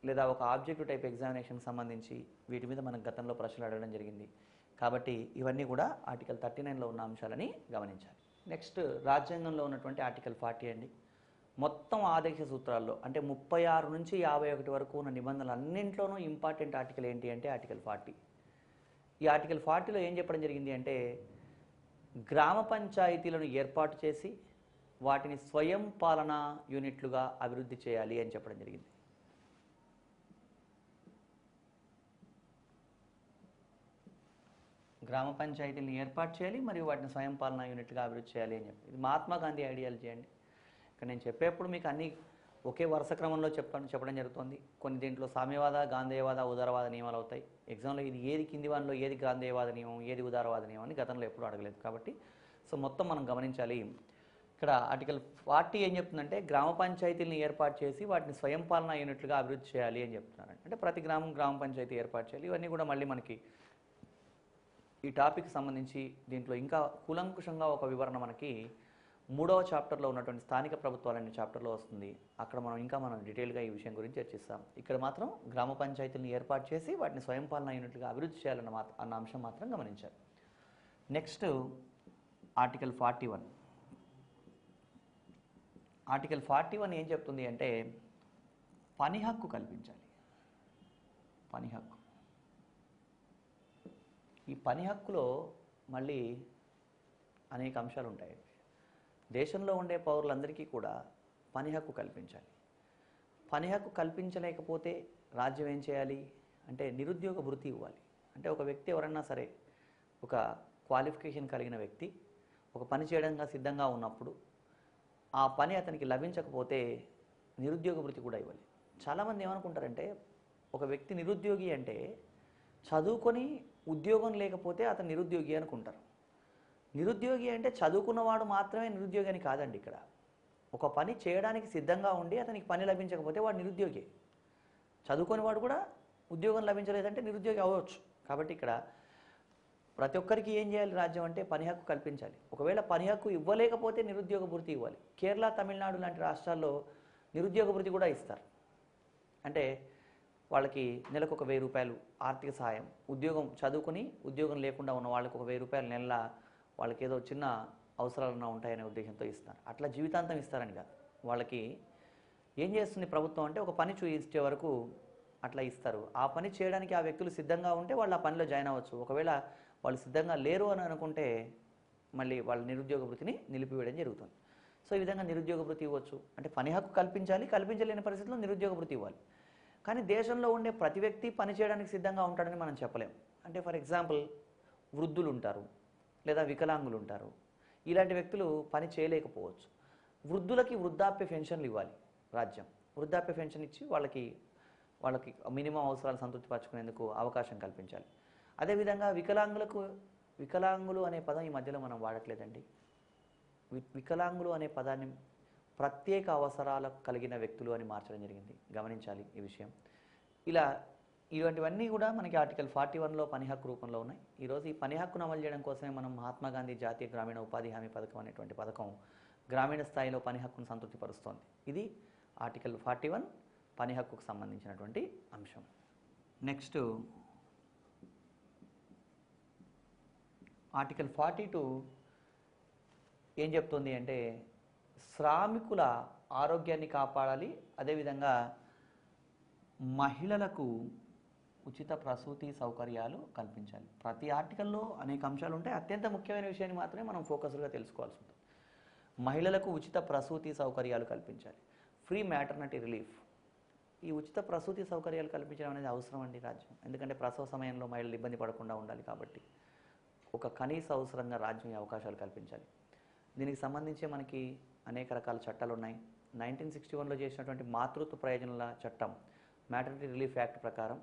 లేదా ఒక ఆబ్జెక్టివ్ టైప్ ఎగ్జామినేషన్కి సంబంధించి వీటి మీద మనం గతంలో ప్రశ్నలు అడగడం జరిగింది. కాబట్టి ఇవన్నీ కూడా ఆర్టికల్ 39లో ఉన్న అంశాలని గమనించాలి. నెక్స్ట్ రాజ్యాంగంలో ఉన్నటువంటి ఆర్టికల్ 40 అండి. మొత్తం ఆదేశ సూత్రాల్లో అంటే 36 నుంచి 51 వరకు ఉన్న నిబంధనలు అన్నింట్లోనూ ఇంపార్టెంట్ ఆర్టికల్ ఏంటి అంటే ఆర్టికల్ 40. ఈ ఆర్టికల్ 40లో ఏం చెప్పడం జరిగింది అంటే గ్రామ పంచాయతీలను ఏర్పాటు చేసి వాటిని స్వయం పాలనా యూనిట్లుగా అభివృద్ధి చేయాలి అని చెప్పడం జరిగింది. గ్రామ పంచాయతీలను ఏర్పాటు చేయాలి మరియు వాటిని స్వయం పాలనా యూనిట్గా అభివృద్ధి చేయాలి అని చెప్పి ఇది మహాత్మా గాంధీ ఐడియాలజీ అండి. ఇక్కడ నేను చెప్పేప్పుడు మీకు అన్ని ఒకే వరుస క్రమంలో చెప్పడం జరుగుతుంది. కొన్ని దీంట్లో సామ్యవాద, గాంధేయవాద, ఉదారవాద నియమాలు అవుతాయి. ఎగ్జామ్లో ఇది ఏది కింది వానిలో ఏది గాంధేయవాద నియమం, ఏది ఉదారవాద నియమం అని గతంలో ఎప్పుడూ అడగలేదు. కాబట్టి మొత్తం మనం గమనించాలి. ఇక్కడ ఆర్టికల్ 40 ఏం చెప్తుందంటే గ్రామ పంచాయతీలను ఏర్పాటు చేసి వాటిని స్వయం పాలనా యూనిట్లుగా అభివృద్ధి చేయాలి అని చెప్తున్నారు. అంటే ప్రతి గ్రామ పంచాయతీ ఏర్పాటు చేయాలి. ఇవన్నీ కూడా మళ్ళీ మనకి ఈ టాపిక్ సంబంధించి దీంట్లో ఇంకా కూలంకుషంగా ఒక వివరణ మనకి 3వ చాప్టర్లో ఉన్నటువంటి స్థానిక ప్రభుత్వాలు అనే చాప్టర్లో వస్తుంది. అక్కడ మనం డీటెయిల్గా ఈ విషయం గురించి చర్చిస్తాం. ఇక్కడ మాత్రం గ్రామ పంచాయతీలను ఏర్పాటు చేసి వాటిని స్వయం పాలనా యూనిట్లుగా అభివృద్ధి చేయాలన్న అంశం మాత్రం గమనించాలి. Next article 41. ఆర్టికల్ 41 ఏం చెప్తుంది అంటే పని హక్కు కల్పించాలి. పని హక్కు. ఈ పని హక్కులో మళ్ళీ అనేక అంశాలు ఉంటాయి. దేశంలో ఉండే పౌరులందరికీ కూడా పని హక్కు కల్పించాలి. పని హక్కు కల్పించలేకపోతే రాజ్యం ఏం చేయాలి అంటే నిరుద్యోగ భృతి ఇవ్వాలి. అంటే ఒక వ్యక్తి ఎవరన్నా సరే ఒక క్వాలిఫికేషన్ కలిగిన వ్యక్తి ఒక పని చేయడానికి సిద్ధంగా ఉన్నప్పుడు ఆ పని అతనికి లభించకపోతే నిరుద్యోగ భృతి కూడా ఇవ్వాలి. చాలామంది ఏమనుకుంటారంటే ఒక వ్యక్తి నిరుద్యోగి అంటే చదువుకొని ఉద్యోగం లేకపోతే అతను నిరుద్యోగి అనుకుంటారు. నిరుద్యోగి అంటే చదువుకున్నవాడు మాత్రమే నిరుద్యోగి అని కాదండి. ఇక్కడ ఒక పని చేయడానికి సిద్ధంగా ఉండి అతనికి పని లభించకపోతే వాడు నిరుద్యోగి. చదువుకొని వాడు కూడా ఉద్యోగం లభించలేదంటే నిరుద్యోగి అవ్వచ్చు. కాబట్టి ఇక్కడ ప్రతి ఒక్కరికి ఏం చేయాలి రాజ్యం అంటే పని హక్కు కల్పించాలి. ఒకవేళ పని హక్కు ఇవ్వలేకపోతే నిరుద్యోగ భృతి ఇవ్వాలి. కేరళ, తమిళనాడు లాంటి రాష్ట్రాల్లో నిరుద్యోగ భృతి కూడా ఇస్తారు. అంటే వాళ్ళకి నెలకు ఒక 1000 రూపాయలు ఆర్థిక సహాయం, ఉద్యోగం చదువుకుని ఉద్యోగం లేకుండా ఉన్న వాళ్ళకి ఒక 1000 రూపాయలు నెల వాళ్ళకి ఏదో చిన్న అవసరాలన్నా ఉంటాయనే ఉద్దేశంతో ఇస్తారు. అట్లా జీవితాంతం ఇస్తారని కాదు. వాళ్ళకి ఏం చేస్తుంది ప్రభుత్వం అంటే ఒక పని చూయించే వరకు అట్లా ఇస్తారు. ఆ పని చేయడానికి ఆ వ్యక్తులు సిద్ధంగా ఉంటే వాళ్ళు ఆ పనిలో జాయిన్ అవ్వచ్చు. ఒకవేళ వాళ్ళు సిద్ధంగా లేరు అని అనుకుంటే మళ్ళీ వాళ్ళ నిరుద్యోగ భృతిని నిలిపివేయడం జరుగుతుంది. సో ఈ విధంగా నిరుద్యోగ భృతి ఇవ్వచ్చు. అంటే పని హక్కు కల్పించాలి, కల్పించలేని పరిస్థితుల్లో నిరుద్యోగ భృతి ఇవ్వాలి. కానీ దేశంలో ఉండే ప్రతి వ్యక్తి పని చేయడానికి సిద్ధంగా ఉంటాడని మనం చెప్పలేం. అంటే ఫర్ ఎగ్జాంపుల్ వృద్ధులు ఉంటారు, లేదా వికలాంగులు ఉంటారు. ఇలాంటి వ్యక్తులు పని చేయలేకపోవచ్చు. వృద్ధులకి వృద్ధాప్య పెన్షన్లు ఇవ్వాలి రాజ్యం. వృద్ధాప్య పెన్షన్ ఇచ్చి వాళ్ళకి మినిమం అవసరాలు సంతృప్తిపరచుకునేందుకు అవకాశం కల్పించాలి. అదేవిధంగా వికలాంగులు అనే పదం ఈ మధ్యలో మనం వాడట్లేదండి. వికలాంగులు అనే పదాన్ని ప్రత్యేక అవసరాలు కలిగిన వ్యక్తులు అని మార్చడం జరిగింది. గమనించాలి ఈ విషయం. ఇటువంటివన్నీ కూడా మనకి ఆర్టికల్ 41లో పని హక్కు రూపంలో ఉన్నాయి. ఈరోజు ఈ పని హక్కును అమలు చేయడం కోసమే మనం మహాత్మా గాంధీ జాతీయ గ్రామీణ ఉపాధి హామీ పథకం అనేటువంటి పథకం గ్రామీణ స్థాయిలో పని హక్కును సంతృప్తిపరుస్తోంది. ఇది ఆర్టికల్ 41 పని హక్కుకు సంబంధించినటువంటి అంశం. నెక్స్ట్ ఆర్టికల్ 42 ఏం చెప్తుంది అంటే శ్రామికుల ఆరోగ్యాన్ని కాపాడాలి. అదేవిధంగా మహిళలకు ఉచిత ప్రసూతి సౌకర్యాలు కల్పించాలి. ప్రతి ఆర్టికల్లో అనేక అంశాలు ఉంటాయి. అత్యంత ముఖ్యమైన విషయాన్ని మాత్రమే మనం ఫోకస్గా తెలుసుకోవాల్సి ఉంటుంది. మహిళలకు ఉచిత ప్రసూతి సౌకర్యాలు కల్పించాలి. Free maternity relief. ఈ ఉచిత ప్రసూతి సౌకర్యాలు కల్పించడం అనేది అవసరం అండి రాజ్యం. ఎందుకంటే ప్రసవ సమయంలో మహిళలు ఇబ్బంది పడకుండా ఉండాలి. కాబట్టి ఒక కనీస అవసరంగా రాజ్యం ఈ అవకాశాలు కల్పించాలి. దీనికి సంబంధించి మనకి అనేక రకాల చట్టాలు ఉన్నాయి. 1961లో చేసినటువంటి మాతృత్వ ప్రయోజనాల చట్టం, మ్యాటర్నిటీ రిలీఫ్ యాక్ట్ ప్రకారం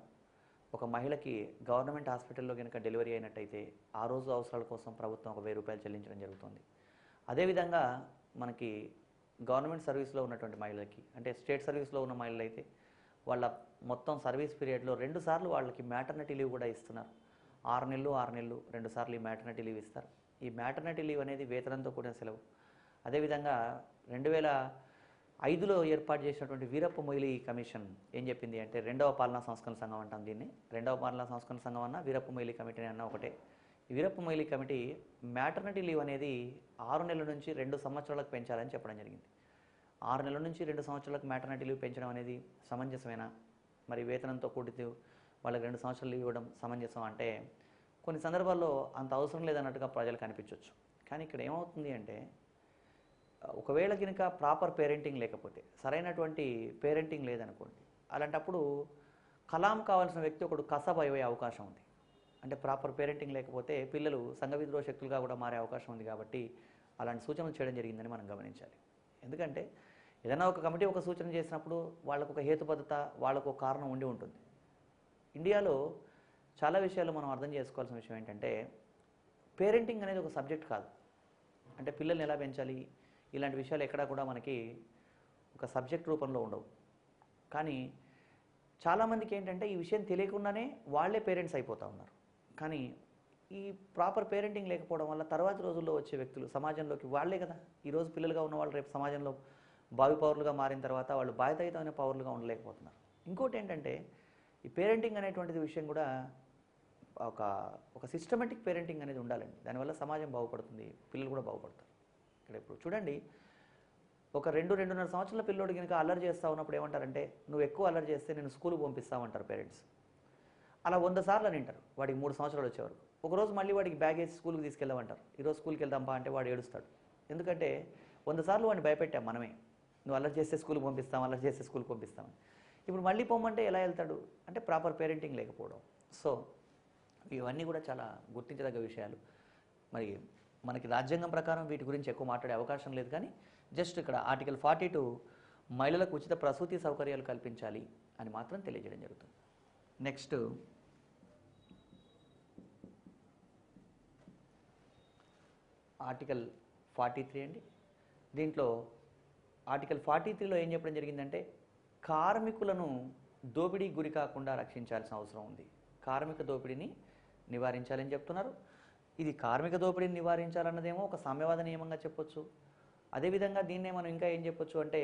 ఒక మహిళకి గవర్నమెంట్ హాస్పిటల్లో కనుక డెలివరీ అయినట్టయితే ఆ రోజు అవసరాల కోసం ప్రభుత్వం ఒక 1000 రూపాయలు చెల్లించడం జరుగుతుంది. అదేవిధంగా మనకి గవర్నమెంట్ సర్వీస్లో ఉన్నటువంటి మహిళలకి, అంటే స్టేట్ సర్వీస్లో ఉన్న మహిళలు అయితే వాళ్ళ మొత్తం సర్వీస్ పీరియడ్లో 2 సార్లు వాళ్ళకి మ్యాటర్నిటీ లీవ్ కూడా ఇస్తున్నారు. 6 నెలలు 2 సార్లు ఈ మ్యాటర్నిటీ లీవ్ ఇస్తారు. ఈ మ్యాటర్నిటీ లీవ్ అనేది వేతనంతో కూడిన సెలవు. అదేవిధంగా 2005లో ఏర్పాటు చేసినటువంటి వీరప్ప మొయిలీ కమిషన్ ఏం చెప్పింది అంటే రెండవ పాలనా సంస్కరణ సంఘం అంటాం దీన్ని. రెండవ పాలనా సంస్కరణ సంఘం అన్న వీరప్ప మొయిలీ కమిటీ అన్న ఒకటే. ఈ Veerappa Moily committee maternity leave అనేది 6 నెలల నుంచి 2 సంవత్సరాలకు పెంచాలని చెప్పడం జరిగింది. 6 నెలల నుంచి 2 సంవత్సరాలకు మ్యాటర్నిటీ లీవ్ పెంచడం అనేది సమంజసమేనా? మరి వేతనంతో కూడితే వాళ్ళకి 2 సంవత్సరాలు లీవ్ ఇవ్వడం సమంజసం అంటే కొన్ని సందర్భాల్లో అంత అవసరం లేదన్నట్టుగా ప్రజలకు అనిపించవచ్చు. కానీ ఇక్కడ ఏమవుతుంది అంటే ఒకవేళ కనుక ప్రాపర్ పేరెంటింగ్ లేకపోతే, సరైనటువంటి పేరెంటింగ్ లేదనుకోండి, అలాంటప్పుడు కలాం కావాల్సిన వ్యక్తి ఒకడు కసబ్ అయ్యే అవకాశం ఉంది. అంటే ప్రాపర్ పేరెంటింగ్ లేకపోతే పిల్లలు సంఘ విద్రోహ శక్తులుగా కూడా మారే అవకాశం ఉంది. కాబట్టి అలాంటి సూచనలు చేయడం జరిగిందని మనం గమనించాలి. ఎందుకంటే ఏదైనా ఒక కమిటీ ఒక సూచన చేసినప్పుడు వాళ్ళకు ఒక హేతుబద్ధత, వాళ్ళకు ఒక కారణం ఉండి ఉంటుంది. ఇండియాలో చాలా విషయాలు మనం అర్థం చేసుకోవాల్సిన విషయం ఏంటంటే పేరెంటింగ్ అనేది ఒక సబ్జెక్ట్ కాదు. అంటే పిల్లల్ని ఎలా పెంచాలి ఇలాంటి విషయాలు ఎక్కడా కూడా మనకి ఒక సబ్జెక్ట్ రూపంలో ఉండవు. కానీ చాలామందికి ఏంటంటే ఈ విషయం తెలియకుండానే వాళ్ళే పేరెంట్స్ అయిపోతూ ఉన్నారు. కానీ ఈ ప్రాపర్ పేరెంటింగ్ లేకపోవడం వల్ల తర్వాతి రోజుల్లో వచ్చే వ్యక్తులు సమాజంలోకి వాళ్ళే కదా, ఈరోజు పిల్లలుగా ఉన్న వాళ్ళు రేపు సమాజంలో భావి పౌరులుగా మారిన తర్వాత వాళ్ళు బాధ్యతాయుతమైన పౌరులుగా ఉండలేకపోతున్నారు. ఇంకోటి ఏంటంటే ఈ పేరెంటింగ్ అనేటువంటిది విషయం కూడా ఒక సిస్టమేటిక్ పేరెంటింగ్ అనేది ఉండాలండి. దానివల్ల సమాజం బాగుపడుతుంది, పిల్లలు కూడా బాగుపడతారు. ఇక్కడ ఇప్పుడు చూడండి, ఒక 2-2.5 సంవత్సరాల పిల్లోడు కనుక అల్లరి చేస్తూ ఉన్నప్పుడు ఏమంటారంటే నువ్వు ఎక్కువ అల్లరి చేస్తే నేను స్కూల్కి పంపిస్తామంటారు పేరెంట్స్. అలా 100 సార్లు అని అంటారు. వాడికి 3 సంవత్సరాలు వచ్చేవారు. ఒకరోజు మళ్ళీ వాడికి బ్యాగ్ వేసి స్కూల్కి తీసుకెళ్దామంటారు. ఈరోజు స్కూల్కి వెళ్దాంపా అంటే వాడు ఏడుస్తాడు. ఎందుకంటే 100 సార్లు వాడిని భయపెట్టాం మనమే, నువ్వు అల్లరి చేస్తే స్కూల్కి పంపిస్తాం, అల్లరి చేస్తే స్కూల్కి పంపిస్తామని. ఇప్పుడు మళ్ళీ పొమ్మంటే ఎలా వెళ్తాడు? అంటే ప్రాపర్ పేరెంటింగ్ లేకపోవడం. సో ఇవన్నీ కూడా చాలా గుర్తించదగ్గ విషయాలు. మరి మనకి రాజ్యాంగం ప్రకారం వీటి గురించి ఎక్కువ మాట్లాడే అవకాశం లేదు. కానీ జస్ట్ ఇక్కడ ఆర్టికల్ 42 మహిళలకు ఉచిత ప్రసూతి సౌకర్యాలు కల్పించాలి అని మాత్రం తెలియజేయడం జరుగుతుంది. నెక్స్ట్ ఆర్టికల్ 43 అండి. దీంట్లో ఆర్టికల్ 43లో ఏం చెప్పడం జరిగిందంటే కార్మికులను దోపిడీ గురి కాకుండా రక్షించాల్సిన అవసరం ఉంది. కార్మిక దోపిడీని నివారించాలని చెప్తున్నారు. ఇది కార్మిక దోపిడీని నివారించాలన్నదేమో ఒక సామ్యవాద నియమంగా చెప్పొచ్చు. అదేవిధంగా దీన్నే మనం ఇంకా ఏం చెప్పొచ్చు అంటే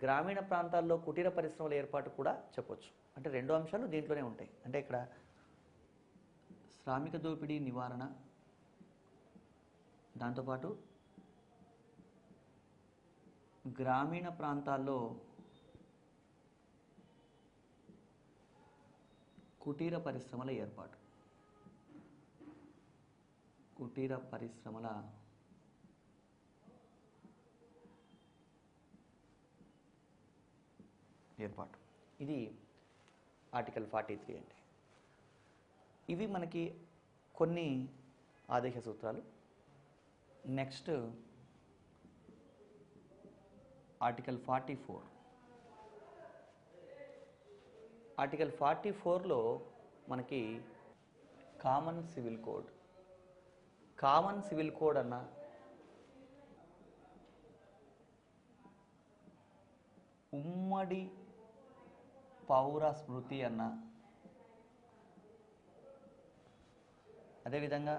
గ్రామీణ ప్రాంతాల్లో కుటీర పరిశ్రమల ఏర్పాటు కూడా చెప్పొచ్చు. అంటే రెండు అంశాలు దీంట్లోనే ఉంటాయి. అంటే ఇక్కడ శ్రామిక దోపిడీ నివారణ, దాంతోపాటు గ్రామీణ ప్రాంతాల్లో కుటీర పరిశ్రమల ఏర్పాటు, కుటీర పరిశ్రమల ఏర్పాటు, ఇది ఆర్టికల్ 43 అంటే. ఇవి మనకి కొన్ని ఆదేశ సూత్రాలు. Next article 44. ఆర్టికల్ 44లో మనకి common civil code. Common civil code అన్న ఉమ్మడి పౌర స్మృతి అన్న, అదేవిధంగా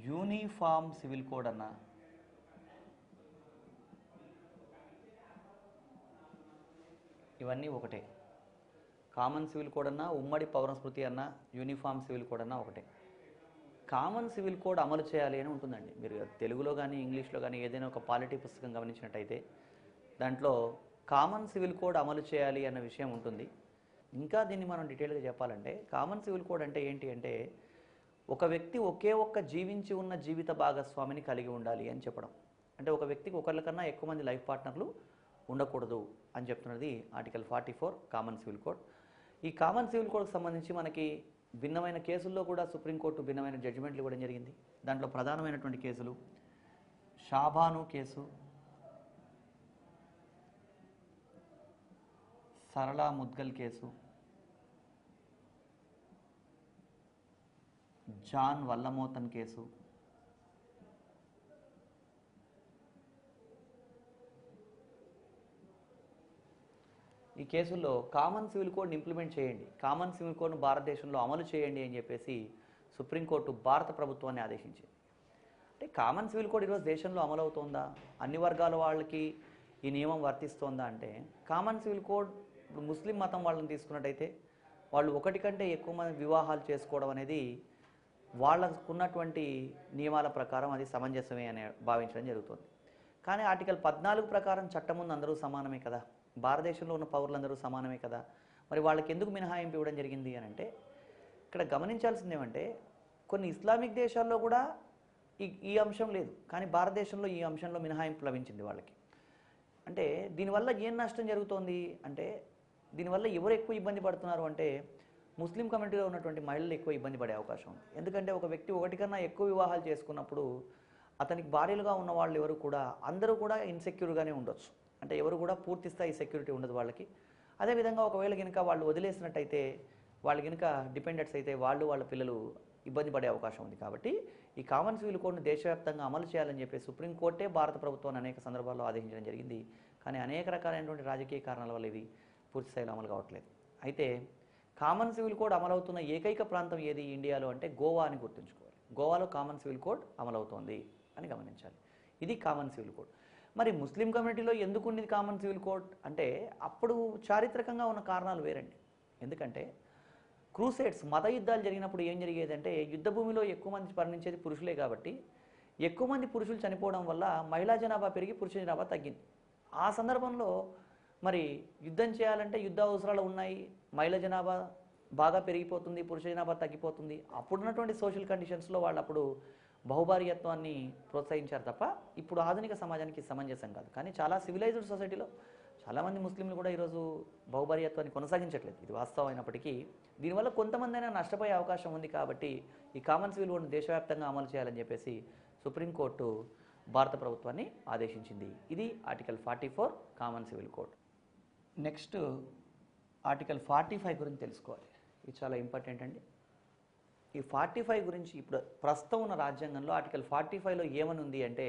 యూనిఫామ్ సివిల్ కోడ్ అన్న, ఇవన్నీ ఒకటే. కామన్ సివిల్ కోడ్ అన్నా, ఉమ్మడి పౌర స్మృతి అన్నా, యూనిఫామ్ సివిల్ కోడ్ అన్నా ఒకటే. కామన్ సివిల్ కోడ్ అమలు చేయాలి అని ఉంటుందండి. మీరు తెలుగులో కానీ ఇంగ్లీష్లో కానీ ఏదైనా ఒక పాలిటీ పుస్తకం గమనించినట్టయితే దాంట్లో కామన్ సివిల్ కోడ్ అమలు చేయాలి అన్న విషయం ఉంటుంది. ఇంకా దీన్ని మనం డీటెయిల్గా చెప్పాలంటే కామన్ సివిల్ కోడ్ అంటే ఏంటి అంటే ఒక వ్యక్తి ఒకే ఒక్క జీవించి ఉన్న జీవిత భాగస్వామిని కలిగి ఉండాలి అని చెప్పడం. అంటే ఒక వ్యక్తికి ఒకరికన్నా ఎక్కువ మంది లైఫ్ పార్ట్నర్లు ఉండకూడదు అని చెప్తున్నది ఆర్టికల్ 44 కామన్ సివిల్ కోడ్. ఈ కామన్ సివిల్ కోడ్కి సంబంధించి మనకి భిన్నమైన కేసుల్లో కూడా సుప్రీంకోర్టు భిన్నమైన జడ్జిమెంట్లు ఇవ్వడం జరిగింది. దాంట్లో ప్రధానమైనటువంటి కేసులు Shah Bano case, Sarla Mudgal case, John Vallamattom case, ఈ కేసుల్లో కామన్ సివిల్ కోడ్ని ఇంప్లిమెంట్ చేయండి, కామన్ సివిల్ కోడ్ను భారతదేశంలో అమలు చేయండి అని చెప్పేసి సుప్రీంకోర్టు భారత ప్రభుత్వాన్ని ఆదేశించింది. అంటే కామన్ సివిల్ కోడ్ ఈరోజు దేశంలో అమలు అవుతోందా, అన్ని వర్గాల వాళ్ళకి ఈ నియమం వర్తిస్తోందా అంటే కామన్ సివిల్ కోడ్ ఇప్పుడు ముస్లిం మతం వాళ్ళని తీసుకున్నట్టయితే వాళ్ళు ఒకటి కంటే ఎక్కువ మంది వివాహాలు చేసుకోవడం అనేది వాళ్ళకున్నటువంటి నియమాల ప్రకారం అది సమంజసమే అని భావించడం జరుగుతుంది. కానీ ఆర్టికల్ 14 ప్రకారం చట్టం ముందు అందరూ సమానమే కదా, భారతదేశంలో ఉన్న పౌరులందరూ సమానమే కదా, మరి వాళ్ళకి ఎందుకు మినహాయింపు ఇవ్వడం జరిగింది అని అంటే ఇక్కడ గమనించాల్సింది ఏమంటే కొన్ని ఇస్లామిక్ దేశాల్లో కూడా ఈ అంశం లేదు, కానీ భారతదేశంలో ఈ అంశంలో మినహాయింపు లభించింది వాళ్ళకి. అంటే దీనివల్ల ఏం నష్టం జరుగుతోంది అంటే దీనివల్ల ఎవరు ఎక్కువ ఇబ్బంది పడుతున్నారు అంటే ముస్లిం కమ్యూనిటీలో ఉన్నటువంటి మహిళలు ఎక్కువ ఇబ్బంది పడే అవకాశం ఉంది. ఎందుకంటే ఒక వ్యక్తి ఒకటి కన్నా ఎక్కువ వివాహాలు చేసుకున్నప్పుడు అతనికి భార్యలుగా ఉన్న వాళ్ళు ఎవరు కూడా అందరూ కూడా ఇన్సెక్యూర్గానే ఉండొచ్చు. అంటే ఎవరు కూడా పూర్తి స్థాయి సెక్యూరిటీ ఉండదు వాళ్ళకి. అదేవిధంగా ఒకవేళ కనుక వాళ్ళు వదిలేసినట్టయితే వాళ్ళు కనుక డిపెండెంట్స్ అయితే వాళ్ళ పిల్లలు ఇబ్బంది పడే అవకాశం ఉంది. కాబట్టి ఈ కామన్ సివిల్ కోడ్ను దేశవ్యాప్తంగా అమలు చేయాలని చెప్పి సుప్రీంకోర్టే భారత ప్రభుత్వాన్ని అనేక సందర్భాల్లో ఆదేశించడం జరిగింది. కానీ అనేక రకాలైనటువంటి రాజకీయ కారణాల వల్ల ఇవి పూర్తి స్థాయిలో అమలు కావట్లేదు. అయితే కామన్ సివిల్ కోడ్ అమలవుతున్న ఏకైక ప్రాంతం ఏది ఇండియాలో అంటే గోవా అని గుర్తుంచుకోవాలి. గోవాలో కామన్ సివిల్ కోడ్ అమలవుతోంది అని గమనించాలి. ఇది కామన్ సివిల్ కోడ్. మరి ముస్లిం కమ్యూనిటీలో ఎందుకు ఉన్నది కామన్ సివిల్ కోడ్ అంటే అప్పుడు చారిత్రకంగా ఉన్న కారణాలు వేరండి. ఎందుకంటే క్రూసేడ్స్ మత యుద్ధాలు జరిగినప్పుడు ఏం జరిగేదంటే యుద్ధ భూమిలో ఎక్కువ మంది మరణించేది పురుషులే కాబట్టి ఎక్కువ మంది పురుషులు చనిపోవడం వల్ల మహిళా జనాభా పెరిగి పురుష జనాభా తగ్గింది. ఆ సందర్భంలో మరి యుద్ధం చేయాలంటే యుద్ధ అవసరాలు ఉన్నాయి, మహిళా జనాభా బాగా పెరిగిపోతుంది, పురుష జనాభా తగ్గిపోతుంది. అప్పుడున్నటువంటి సోషల్ కండిషన్స్లో వాళ్ళు అప్పుడు బహుభార్యత్వాన్ని ప్రోత్సహించారు తప్ప ఇప్పుడు ఆధునిక సమాజానికి సమంజసం కాదు. కానీ చాలా సివిలైజ్డ్ సొసైటీలో చాలామంది ముస్లింలు కూడా ఈరోజు బహుభార్యత్వాన్ని కొనసాగించట్లేదు. ఇది వాస్తవం అయినప్పటికీ దీనివల్ల కొంతమంది అయినా నష్టపోయే అవకాశం ఉంది. కాబట్టి ఈ కామన్ సివిల్ కోడ్ను దేశవ్యాప్తంగా అమలు చేయాలని చెప్పేసి సుప్రీంకోర్టు భారత ప్రభుత్వాన్ని ఆదేశించింది. ఇది article 44 common civil code. Next article 45 గురించి తెలుసుకోవాలి. ఇది చాలా ఇంపార్టెంట్ అండి. ఈ 45 గురించి ఇప్పుడు ప్రస్తుతం ఉన్న రాజ్యాంగంలో ఆర్టికల్ 45లో ఏమని ఉంది అంటే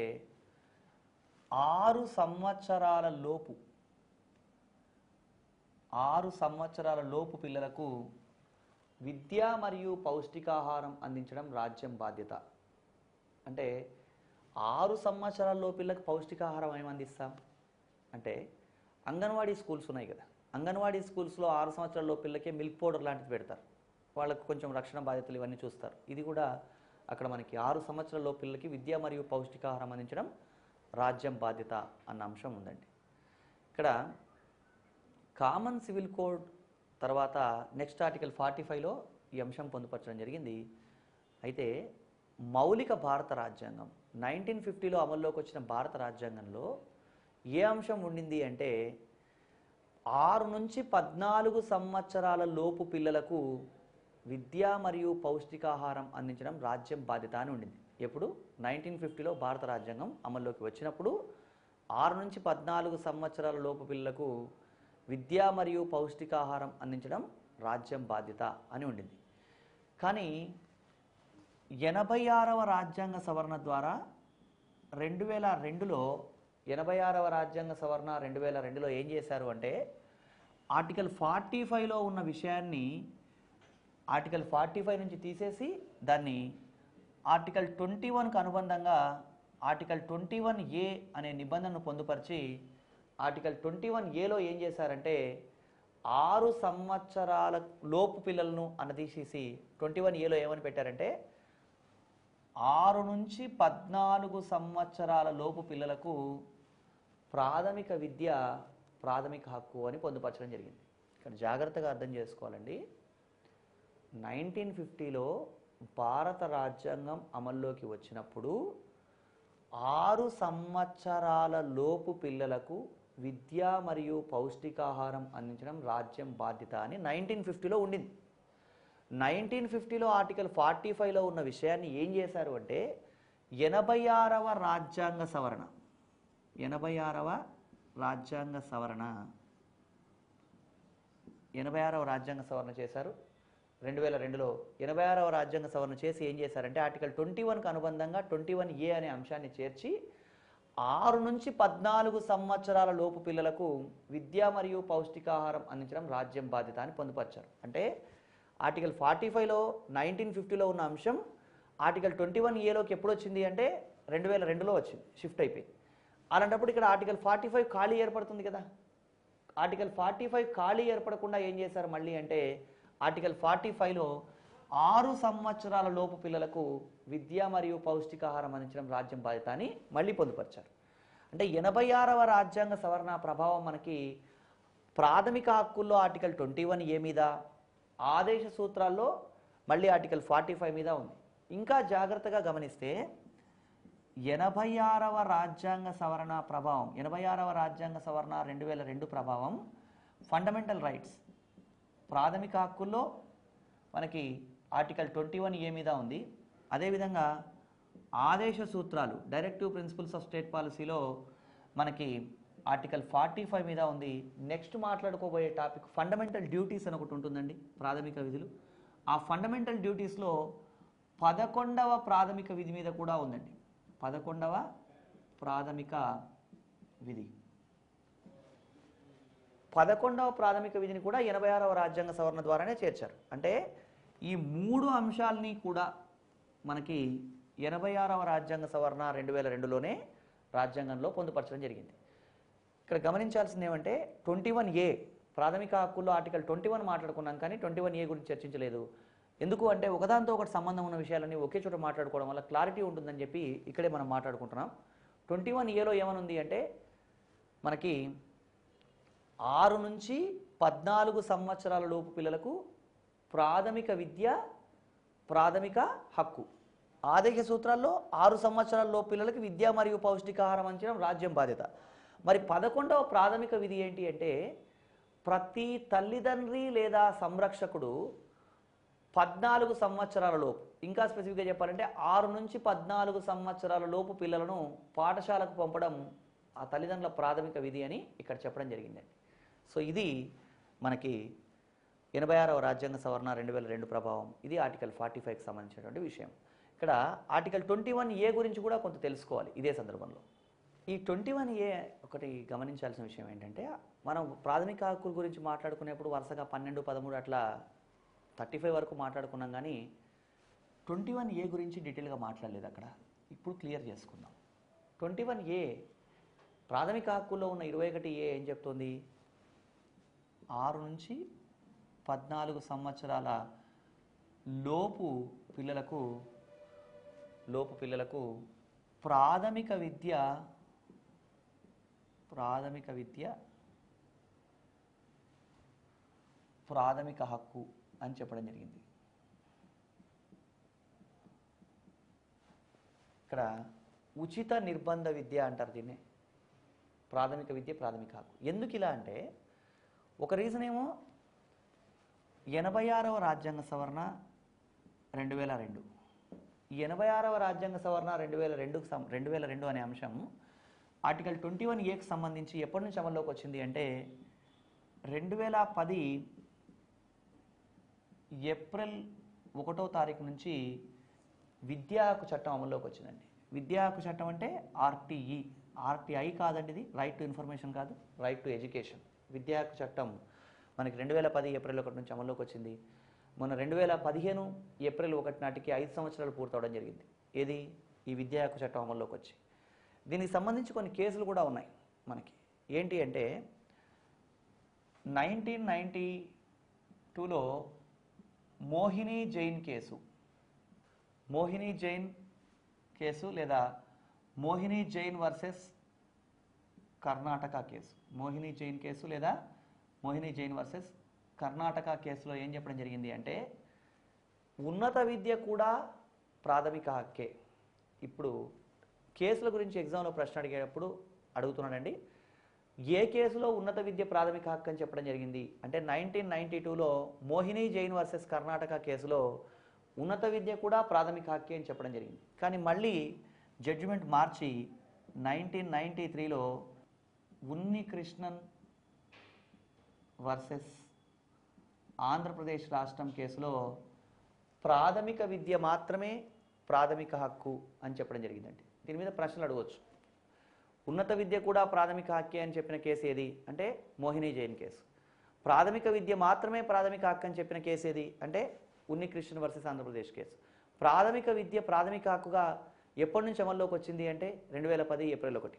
6 సంవత్సరాల లోపు పిల్లలకు విద్య మరియు పౌష్టికాహారం అందించడం రాజ్యం బాధ్యత. అంటే 6 సంవత్సరాల లోపు పిల్లలకు పౌష్టికాహారం ఏమి అందిస్తాం అంటే అంగన్వాడీ స్కూల్స్ ఉన్నాయి కదా, అంగన్వాడీ స్కూల్స్లో 6 సంవత్సరాల లోపు పిల్లకే మిల్క్ పౌడర్ లాంటిది పెడతారు. వాళ్ళకు కొంచెం రక్షణ బాధ్యతలు ఇవన్నీ చూస్తారు. ఇది కూడా అక్కడ మనకి 6 సంవత్సరాల లోపు పిల్లలకి విద్య మరియు పౌష్టికాహారం అందించడం రాజ్యం బాధ్యత అన్న అంశం ఉందండి. ఇక్కడ కామన్ సివిల్ కోడ్ తర్వాత నెక్స్ట్ ఆర్టికల్ 45లో ఈ అంశం పొందుపరచడం జరిగింది. అయితే మౌలిక భారత రాజ్యాంగం 1950లో అమల్లోకి వచ్చిన భారత రాజ్యాంగంలో ఏ అంశం ఉండింది అంటే 6 నుంచి 14 సంవత్సరాల లోపు పిల్లలకు విద్య మరియు పౌష్టికాహారం అందించడం రాజ్యం బాధ్యత అని ఉండింది. ఎప్పుడు 1950లో భారత రాజ్యాంగం అమల్లోకి వచ్చినప్పుడు 6 నుంచి 14 సంవత్సరాల లోపు పిల్లలకు విద్య మరియు పౌష్టికాహారం అందించడం రాజ్యం బాధ్యత అని ఉండింది. కానీ 86వ రాజ్యాంగ సవరణ ద్వారా 2002లో 86వ రాజ్యాంగ సవరణ 2002లో ఏం చేశారు అంటే ఆర్టికల్ 45లో ఉన్న విషయాన్ని ఆర్టికల్ 45 నుంచి తీసేసి దాన్ని ఆర్టికల్ 21కు అనుబంధంగా ఆర్టికల్ 21A అనే నిబంధనను పొందుపరిచి ఆర్టికల్ 21Aలో ఏం చేశారంటే 6 సంవత్సరాల లోపు పిల్లలను అన్నదీసేసి 21Aలో ఏమని పెట్టారంటే 6 నుంచి 14 సంవత్సరాల లోపు పిల్లలకు ప్రాథమిక విద్య ప్రాథమిక హక్కు అని పొందుపరచడం జరిగింది. ఇక్కడ జాగ్రత్తగా అర్థం చేసుకోవాలండి. 1950లో భారత రాజ్యాంగం అమల్లోకి వచ్చినప్పుడు 6 సంవత్సరాల లోపు పిల్లలకు విద్య మరియు పౌష్టికాహారం అందించడం రాజ్యం బాధ్యత అని 1950లో ఉండింది. 1950లో ఆర్టికల్ 45లో ఉన్న విషయాన్ని ఏం చేశారు అంటే 86వ రాజ్యాంగ సవరణ 86వ రాజ్యాంగ సవరణ చేశారు 2002లో. 86వ రాజ్యాంగ సవరణ చేసి ఏం చేశారంటే ఆర్టికల్ 21కు అనుబంధంగా 21A అనే అంశాన్ని చేర్చి 6 నుంచి 14 సంవత్సరాల లోపు పిల్లలకు విద్య మరియు పౌష్టికాహారం అందించడం రాజ్యం బాధ్యత అని పొందుపరిచారు. అంటే ఆర్టికల్ 45లో 1950లో ఉన్న అంశం ఆర్టికల్ 21Aలోకి ఎప్పుడు వచ్చింది అంటే 2002లో వచ్చింది, షిఫ్ట్ అయిపోయింది. అలాంటప్పుడు ఇక్కడ ఆర్టికల్ 45 ఖాళీ ఏర్పడుతుంది కదా. ఆర్టికల్ 45 ఖాళీ ఏర్పడకుండా ఏం చేశారు మళ్ళీ అంటే ఆర్టికల్ 45లో 6 సంవత్సరాల లోపు పిల్లలకు విద్య మరియు పౌష్టికాహారం అందించడం రాజ్యం బాధ్యత అని మళ్ళీ పొందుపరిచారు. అంటే 86వ రాజ్యాంగ సవరణ ప్రభావం మనకి ప్రాథమిక హక్కుల్లో ఆర్టికల్ 21A మీద, ఆదేశ సూత్రాల్లో మళ్ళీ ఆర్టికల్ 45 మీద ఉంది. ఇంకా జాగ్రత్తగా గమనిస్తే 86వ రాజ్యాంగ సవరణ ప్రభావం 86వ రాజ్యాంగ సవరణ 2002 ప్రభావం ఫండమెంటల్ రైట్స్ ప్రాథమిక హక్కుల్లో మనకి ఆర్టికల్ 21A మీద ఉంది. అదేవిధంగా ఆదేశ సూత్రాలు డైరెక్టివ్ ప్రిన్సిపల్స్ ఆఫ్ స్టేట్ పాలసీలో మనకి ఆర్టికల్ 45 మీద ఉంది. నెక్స్ట్ మాట్లాడుకోబోయే టాపిక్ ఫండమెంటల్ డ్యూటీస్ అని ఒకటి ఉంటుందండి, ప్రాథమిక విధులు. ఆ ఫండమెంటల్ డ్యూటీస్లో 11వ ప్రాథమిక విధి మీద కూడా ఉందండి. 11వ ప్రాథమిక విధి 11వ ప్రాథమిక విధిని కూడా 86వ రాజ్యాంగ సవరణ ద్వారానే చేర్చారు. అంటే ఈ 3 అంశాలని కూడా మనకి 86వ రాజ్యాంగ సవరణ 2002లోనే రాజ్యాంగంలో పొందుపరచడం జరిగింది. ఇక్కడ గమనించాల్సింది ఏమంటే 21A ప్రాథమిక హక్కుల్లో ఆర్టికల్ 21 మాట్లాడుకున్నాం, కానీ 21A గురించి చర్చించలేదు. ఎందుకు అంటే ఒకదాంతో ఒకటి సంబంధం ఉన్న విషయాలన్నీ ఒకే చోట మాట్లాడుకోవడం వల్ల క్లారిటీ ఉంటుందని చెప్పి ఇక్కడే మనం మాట్లాడుకుంటున్నాం. 21Aలో ఏమనుంది అంటే మనకి 6 నుంచి 14 సంవత్సరాల లోపు పిల్లలకు ప్రాథమిక విద్య ప్రాథమిక హక్కు. ఆదేశ సూత్రాల్లో 6 సంవత్సరాల లోపు పిల్లలకి విద్య మరియు పౌష్టికాహారం అందించడం రాజ్యం బాధ్యత. మరి 11వ ప్రాథమిక విధి ఏంటి అంటే ప్రతి తల్లిదండ్రి లేదా సంరక్షకుడు 14 సంవత్సరాల లోపు, ఇంకా స్పెసిఫిక్గా చెప్పాలంటే 6 నుంచి 14 సంవత్సరాల లోపు పిల్లలను పాఠశాలకు పంపడం ఆ తల్లిదండ్రుల ప్రాథమిక విధి అని ఇక్కడ చెప్పడం జరిగిందండి. సో ఇది మనకి 86వ రాజ్యాంగ సవరణ 2002 ప్రభావం. ఇది ఆర్టికల్ 45కి సంబంధించినటువంటి విషయం. ఇక్కడ ఆర్టికల్ 21A గురించి కూడా కొంత తెలుసుకోవాలి ఇదే సందర్భంలో. ఈ 21A ఒకటి గమనించాల్సిన విషయం ఏంటంటే, మనం ప్రాథమిక హక్కుల గురించి మాట్లాడుకునేప్పుడు వరుసగా 12, 13 అట్లా 35 వరకు మాట్లాడుకున్నాం, కానీ 21A గురించి డీటెయిల్గా మాట్లాడలేదు అక్కడ. ఇప్పుడు క్లియర్ చేసుకుందాం. 21A ప్రాథమిక హక్కుల్లో ఉన్న 21A ఏం చెప్తుంది? 6 నుంచి 14 సంవత్సరాల లోపు పిల్లలకు ప్రాథమిక విద్య ప్రాథమిక హక్కు అని చెప్పడం జరిగింది. ఇక్కడ ఉచిత నిర్బంధ విద్య అంటారు దీన్ని. ప్రాథమిక విద్య ప్రాథమిక హక్కు. ఎందుకు ఇలా అంటే, ఒక రీజన్ ఏమో 86వ రాజ్యాంగ సవరణ 2002. ఈ 86వ రాజ్యాంగ సవరణ 2002 అనే అంశం ఆర్టికల్ 21Aకి సంబంధించి ఎప్పటి నుంచి అమల్లోకి వచ్చింది అంటే 2010 ఏప్రిల్ 1వ తారీఖు నుంచి విద్యా హక్కు చట్టం అమల్లోకి వచ్చిందండి. విద్యా హక్కు చట్టం అంటే ఆర్టీఐ కాదండి, ఇది రైట్ టు ఇన్ఫర్మేషన్ కాదు, రైట్ టు ఎడ్యుకేషన్. విద్యా హక్కు చట్టం మనకి 2010 ఏప్రిల్ 1 నుంచి అమల్లోకి వచ్చింది. మొన్న 2015 ఏప్రిల్ 1 నాటికి 5 సంవత్సరాలు పూర్తవడం జరిగింది. ఏది? ఈ విద్యా హక్కు చట్టం అమల్లోకి వచ్చి. దీనికి సంబంధించి కొన్ని కేసులు కూడా ఉన్నాయి మనకి. ఏంటి అంటే 1992లో మోహిని జైన్ కేసు లేదా Mohini Jain versus Karnataka case. Mohini Jain case లేదా మోహిని జైన్ వర్సెస్ కర్ణాటక కేసులో ఏం చెప్పడం జరిగింది అంటే, ఉన్నత విద్య కూడా ప్రాథమిక హక్కే. ఇప్పుడు కేసుల గురించి ఎగ్జామ్లో ప్రశ్న అడిగేటప్పుడు అడుగుతున్నానండి, ఏ కేసులో ఉన్నత విద్య ప్రాథమిక హక్కు అని చెప్పడం జరిగింది అంటే 1992లో మోహిని జైన్ వర్సెస్ కర్ణాటక కేసులో ఉన్నత విద్య కూడా ప్రాథమిక హక్కే అని చెప్పడం జరిగింది. కానీ మళ్ళీ జడ్జిమెంట్ మార్చి 1993లో ఉన్నికృష్ణన్ వర్సెస్ ఆంధ్రప్రదేశ్ రాష్ట్రం కేసులో ప్రాథమిక విద్య మాత్రమే ప్రాథమిక హక్కు అని చెప్పడం జరిగిందండి. దీని మీద ప్రశ్నలు అడగవచ్చు. ఉన్నత విద్య కూడా ప్రాథమిక హక్కే అని చెప్పిన కేసు ఏది అంటే మోహిని జైన్ కేసు. ప్రాథమిక విద్య మాత్రమే ప్రాథమిక హక్కు అని చెప్పిన కేసు ఏది అంటే ఉన్నికృష్ణన్ వర్సెస్ ఆంధ్రప్రదేశ్ కేసు. ప్రాథమిక విద్య ప్రాథమిక హక్కుగా ఎప్పటి నుంచి అమల్లోకి వచ్చింది అంటే 2010 ఏప్రిల్ 1.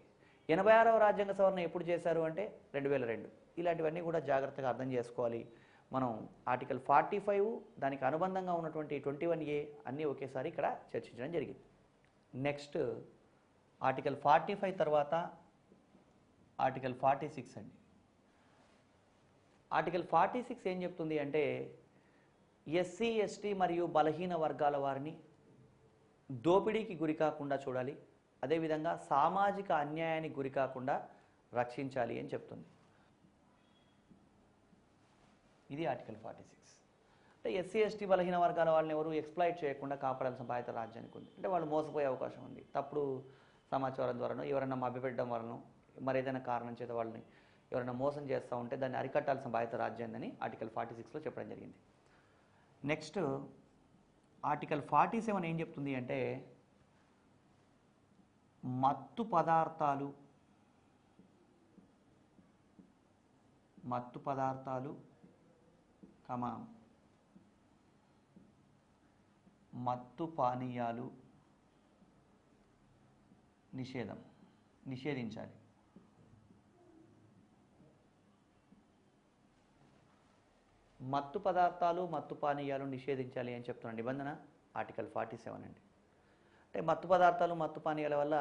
86వ రాజ్యాంగ సవరణ ఎప్పుడు చేశారు అంటే 2002. ఇలాంటివన్నీ కూడా జాగ్రత్తగా అర్థం చేసుకోవాలి. మనం ఆర్టికల్ 45 దానికి అనుబంధంగా ఉన్నటువంటి 21A అన్నీ ఒకేసారి ఇక్కడ చర్చించడం జరిగింది. నెక్స్ట్ ఆర్టికల్ 45 తర్వాత ఆర్టికల్ 46 అండి. ఆర్టికల్ 46 ఏం చెప్తుంది అంటే, ఎస్సీ ఎస్టీ మరియు బలహీన వర్గాల వారిని దోపిడీకి గురి కాకుండా చూడాలి, అదేవిధంగా సామాజిక అన్యాయానికి గురి కాకుండా రక్షించాలి అని చెప్తుంది. ఇది ఆర్టికల్ 46. అంటే ఎస్సీ ఎస్టీ బలహీన వర్గాల వాళ్ళని ఎవరు ఎక్స్ప్లాయిట్ చేయకుండా కాపాడాల్సిన బాధ్యత రాజ్యానికి ఉంది. అంటే వాళ్ళు మోసపోయే అవకాశం ఉంది. తప్పుడు సమాచారం ద్వారానో ఎవరైనా మభ్యపెట్టడం వలన మరి ఏదైనా కారణం చేత వాళ్ళని ఎవరైనా మోసం చేస్తూ ఉంటే దాన్ని అరికట్టాల్సిన బాధ్యత రాజ్యాంగని ఆర్టికల్ 46లో చెప్పడం జరిగింది. నెక్స్ట్ ఆర్టికల్ 47 ఏం చెప్తుంది అంటే, మత్తు పదార్థాలు మత్తు పానీయాలు నిషేధించాలి. మత్తు పదార్థాలు మత్తు పానీయాలు నిషేధించాలి అని చెప్తున్న నిబంధన ఆర్టికల్ 47 అండి. అంటే మత్తు పదార్థాలు మత్తు పానీయాల వల్ల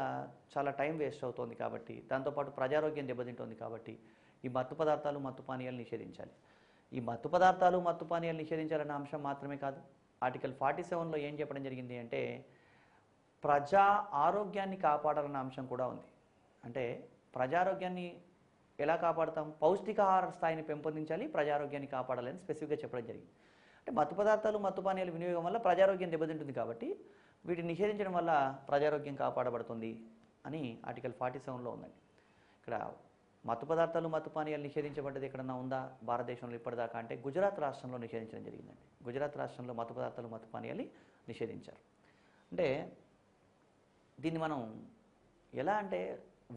చాలా టైం వేస్ట్ అవుతుంది కాబట్టి, దాంతోపాటు ప్రజారోగ్యం దెబ్బతింటుంది కాబట్టి ఈ మత్తు పదార్థాలు మత్తు పానీయాలు నిషేధించాలి. ఈ మత్తు పదార్థాలు మత్తు పానీయాలు నిషేధించాలన్న అంశం మాత్రమే కాదు, ఆర్టికల్ 47లో ఏం చెప్పడం జరిగింది అంటే ప్రజా ఆరోగ్యాన్ని కాపాడాలన్న అంశం కూడా ఉంది. అంటే ప్రజారోగ్యాన్ని ఎలా కాపాడతాం? పౌష్టికాహార స్థాయిని పెంపొందించాలి, ప్రజారోగ్యాన్ని కాపాడాలని స్పెసిఫిక్గా చెప్పడం జరిగింది. అంటే మత్తు పదార్థాలు మత్తు పానీయాల వినియోగం వల్ల ప్రజారోగ్యం దెబ్బతింటుంది కాబట్టి వీటిని నిషేధించడం వల్ల ప్రజారోగ్యం కాపాడబడుతుంది అని ఆర్టికల్ 47లో ఉందండి. ఇక్కడ మత్తు పదార్థాలు మత్తు పానీయాలు నిషేధించబడ్డది ఎక్కడన్నా ఉందా భారతదేశంలో ఇప్పటిదాకా అంటే గుజరాత్ రాష్ట్రంలో నిషేధించడం జరిగిందండి. గుజరాత్ రాష్ట్రంలో మత్తు పదార్థాలు మత్తు పానీయాలు నిషేధించారు. అంటే దీన్ని మనం ఎలా అంటే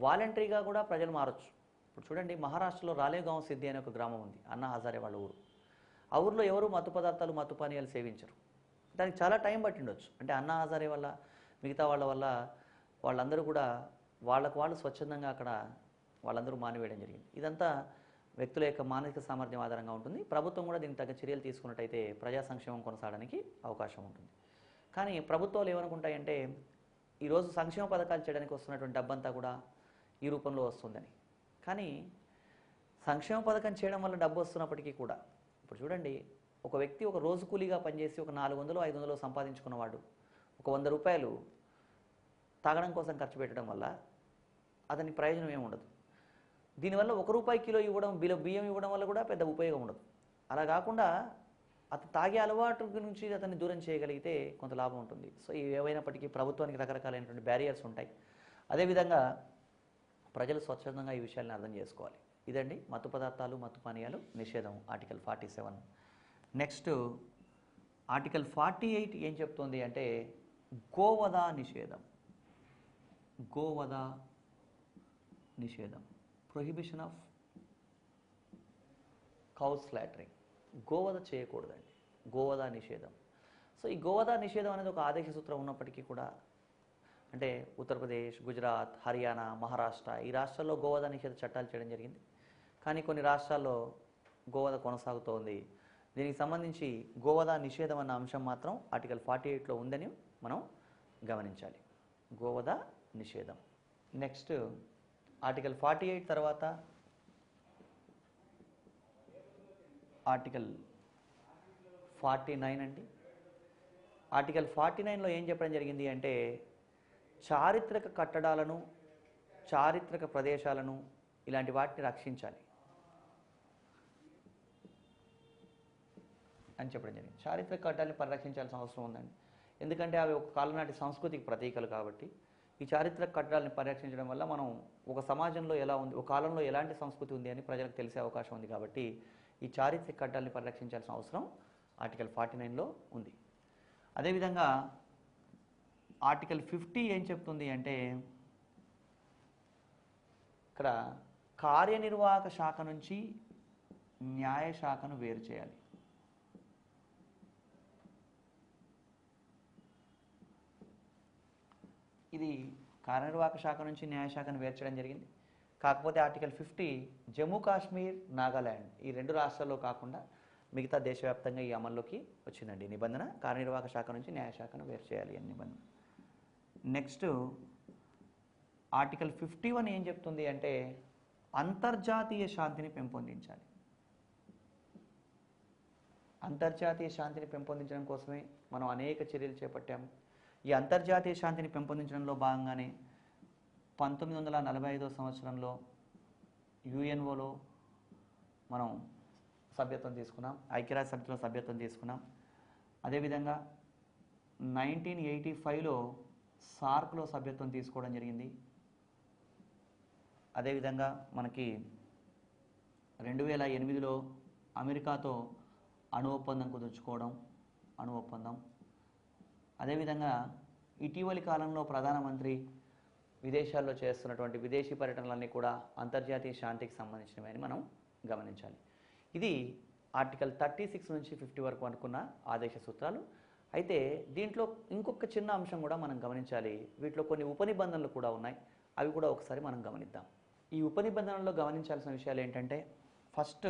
వాలంటరీగా కూడా ప్రజలు మారచ్చు. ఇప్పుడు చూడండి, మహారాష్ట్రలో రాలేగాంవ్ సిద్ధి అనే ఒక గ్రామం ఉంది, అన్నా హజారే వాళ్ళ ఊరు. ఆ ఊరిలో ఎవరు మత్తు పదార్థాలు మత్తు పానీయాలు సేవించరు. దానికి చాలా టైం పట్టిండొచ్చు. అంటే అన్నా హజారే వల్ల మిగతా వాళ్ళ వల్ల వాళ్ళందరూ కూడా వాళ్ళకు వాళ్ళు స్వచ్ఛందంగా అక్కడ వాళ్ళందరూ మానివేయడం జరిగింది. ఇదంతా వ్యక్తుల యొక్క మానసిక సామర్థ్యం ఆధారంగా ఉంటుంది. ప్రభుత్వం కూడా దీనికి తగ్గ చర్యలు తీసుకున్నట్టయితే ప్రజా సంక్షేమం కొనసాగడానికి అవకాశం ఉంటుంది. కానీ ప్రభుత్వాలు ఏమనుకుంటాయంటే ఈరోజు సంక్షేమ పథకాలు చేయడానికి వస్తున్నటువంటి డబ్బంతా కూడా ఈ రూపంలో వస్తుందని. కానీ సంక్షేమ పథకం చేయడం వల్ల డబ్బు వస్తున్నప్పటికీ కూడా ఇప్పుడు చూడండి, ఒక వ్యక్తి ఒక రోజు కూలీగా పనిచేసి ఒక 400 500 సంపాదించుకున్నవాడు ఒక 100 రూపాయలు తాగడం కోసం ఖర్చు పెట్టడం వల్ల అతనికి ప్రయోజనం ఏమి ఉండదు. దీనివల్ల 1 రూపాయి కిలో ఇవ్వడం, బియ్యం ఇవ్వడం వల్ల కూడా పెద్ద ఉపయోగం ఉండదు. అలా కాకుండా అతను తాగే అలవాటు నుంచి అతన్ని దూరం చేయగలిగితే కొంత లాభం ఉంటుంది. సో ఏవైనప్పటికీ ప్రభుత్వానికి రకరకాలైనటువంటి బ్యారియర్స్ ఉంటాయి. అదేవిధంగా ప్రజలు స్వచ్ఛందంగా ఈ విషయాన్ని అర్థం చేసుకోవాలి. ఇదండి మత్తు పదార్థాలు మత్తు పానీయాలు నిషేధం ఆర్టికల్ 47. నెక్స్ట్ ఆర్టికల్ 48 ఏం చెప్తుంది అంటే గోవధ నిషేధం. గోవధ నిషేధం, ప్రొహిబిషన్ ఆఫ్ కౌ స్లాటరింగ్. గోవధ చేయకూడదండి, గోవధ నిషేధం. సో ఈ గోవధ నిషేధం అనేది ఒక ఆదేశ సూత్రం ఉన్నప్పటికీ కూడా అంటే ఉత్తరప్రదేశ్, గుజరాత్, హర్యానా, మహారాష్ట్ర ఈ రాష్ట్రాల్లో గోవధ నిషేధ చట్టాలు చేయడం జరిగింది. కానీ కొన్ని రాష్ట్రాల్లో గోవధ కొనసాగుతోంది. దీనికి సంబంధించి గోవధ నిషేధం అన్న అంశం మాత్రం ఆర్టికల్ 48లో ఉందని మనం గమనించాలి. గోవధ నిషేధం. నెక్స్ట్ ఆర్టికల్ 48 తర్వాత ఆర్టికల్ 49 అండి. ఆర్టికల్ 49లో ఏం చెప్పడం జరిగింది అంటే చారిత్రక కట్టడాలను, చారిత్రక ప్రదేశాలను ఇలాంటి వాటిని రక్షించాలి అని చెప్పడం జరిగింది. చారిత్రక కట్టడాలను పరిరక్షించాల్సిన అవసరం ఉందండి. ఎందుకంటే అవి ఒక కాలం నాటి సంస్కృతికి ప్రతీకలు కాబట్టి ఈ చారిత్రక కట్టడాలను పరిరక్షించడం వల్ల మనం ఒక సమాజంలో ఎలా ఉంది, ఒక కాలంలో ఎలాంటి సంస్కృతి ఉంది అని ప్రజలకు తెలిసే అవకాశం ఉంది. కాబట్టి ఈ చారిత్రక కట్టడాలను పరిరక్షించాల్సిన అవసరం ఆర్టికల్ 49లో ఉంది. అదేవిధంగా ఆర్టికల్ 50 ఏం చెప్తుంది అంటే ఇక్కడ కార్యనిర్వాహక శాఖ నుంచి న్యాయ శాఖను వేరు చేయాలి. ఇది కార్యనిర్వాహక శాఖ నుంచి న్యాయశాఖను వేరు చేయడం జరిగింది. కాకపోతే ఆర్టికల్ 50 జమ్మూ కాశ్మీర్, నాగాల్యాండ్ ఈ 2 రాష్ట్రాల్లో కాకుండా మిగతా దేశవ్యాప్తంగా ఈ అమల్లోకి వచ్చిందండి నిబంధన. కార్యనిర్వాహక శాఖ నుంచి న్యాయశాఖను వేరు చేయాలి అని నిబంధన. నెక్స్ట్ ఆర్టికల్ 51 ఏం చెప్తుంది అంటే అంతర్జాతీయ శాంతిని పెంపొందించాలి. అంతర్జాతీయ శాంతిని పెంపొందించడం కోసమే మనం అనేక చర్యలు చేపట్టాము. ఈ అంతర్జాతీయ శాంతిని పెంపొందించడంలో భాగంగానే 1945వ సంవత్సరంలో యుఎన్ఓలో మనం సభ్యత్వం తీసుకున్నాం, ఐక్యరాజ్య సమితిలో సభ్యత్వం తీసుకున్నాం. అదేవిధంగా 1985లో సార్క్లో సభ్యత్వం తీసుకోవడం జరిగింది. అదేవిధంగా మనకి 2008లో అమెరికాతో అణు ఒప్పందం కుదుర్చుకోవడం, అణు ఒప్పందం. అదేవిధంగా ఇటీవలి కాలంలో ప్రధానమంత్రి విదేశాల్లో చేస్తున్నటువంటి విదేశీ పర్యటనలన్నీ కూడా అంతర్జాతీయ శాంతికి సంబంధించినవి అని మనం గమనించాలి. ఇది ఆర్టికల్ 36 నుంచి 50 వరకు అనుకున్న ఆదేశ సూత్రాలు. అయితే దీంట్లో ఇంకొక చిన్న అంశం కూడా మనం గమనించాలి. వీటిలో కొన్ని ఉపనిబంధనలు కూడా ఉన్నాయి, అవి కూడా ఒకసారి మనం గమనిద్దాం. ఈ ఉపనిబంధనల్లో గమనించాల్సిన విషయాలు ఏంటంటే ఫస్ట్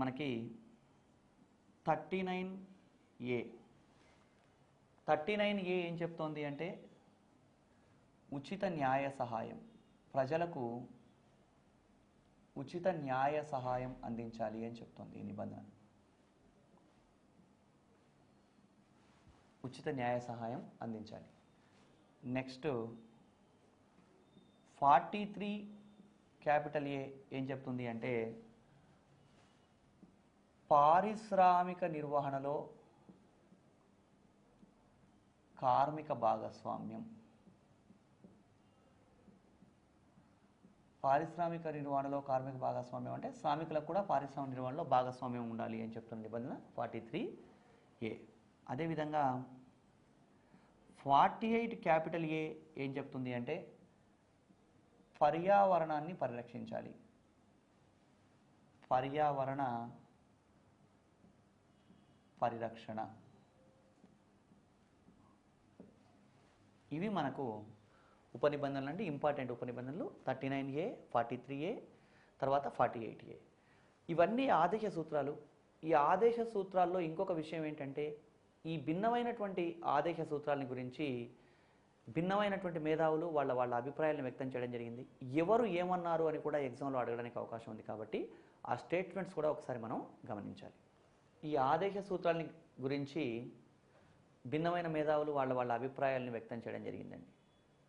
మనకి 39A. 39A ఏం చెప్తోంది అంటే ఉచిత న్యాయ సహాయం, ప్రజలకు ఉచిత న్యాయ సహాయం అందించాలి అని చెప్తోంది ఈ నిబంధన. ఉచిత న్యాయ సహాయం అందించాలి. నెక్స్ట్ 43A ఏం చెప్తుంది అంటే పారిశ్రామిక నిర్వహణలో కార్మిక భాగస్వామ్యం. పారిశ్రామిక నిర్వహణలో కార్మిక భాగస్వామ్యం అంటే శ్రామికులకు కూడా పారిశ్రామిక నిర్వహణలో భాగస్వామ్యం ఉండాలి అని చెప్తున్న నిబంధన 43A. అదేవిధంగా 48A ఏం చెప్తుంది అంటే పర్యావరణాన్ని పరిరక్షించాలి. పర్యావరణ పరిరక్షణ. ఇవి మనకు ఉపనిబంధనలు అంటే ఇంపార్టెంట్ ఉపనిబంధనలు 39A, 43A, తర్వాత 48A. ఇవన్నీ ఆదేశ సూత్రాలు. ఈ ఆదేశ సూత్రాల్లో ఇంకొక విషయం ఏంటంటే ఈ భిన్నమైనటువంటి ఆదేశ సూత్రాలని గురించి భిన్నమైనటువంటి మేధావులు వాళ్ళ అభిప్రాయాలను వ్యక్తం చేయడం జరిగింది. ఎవరు ఏమన్నారు అని కూడా ఎగ్జామ్లో అడగడానికి అవకాశం ఉంది కాబట్టి ఆ స్టేట్మెంట్స్ కూడా ఒకసారి మనం గమనించాలి. ఈ ఆదేశ సూత్రాలని గురించి భిన్నమైన మేధావులు వాళ్ళ అభిప్రాయాలను వ్యక్తం చేయడం జరిగిందండి.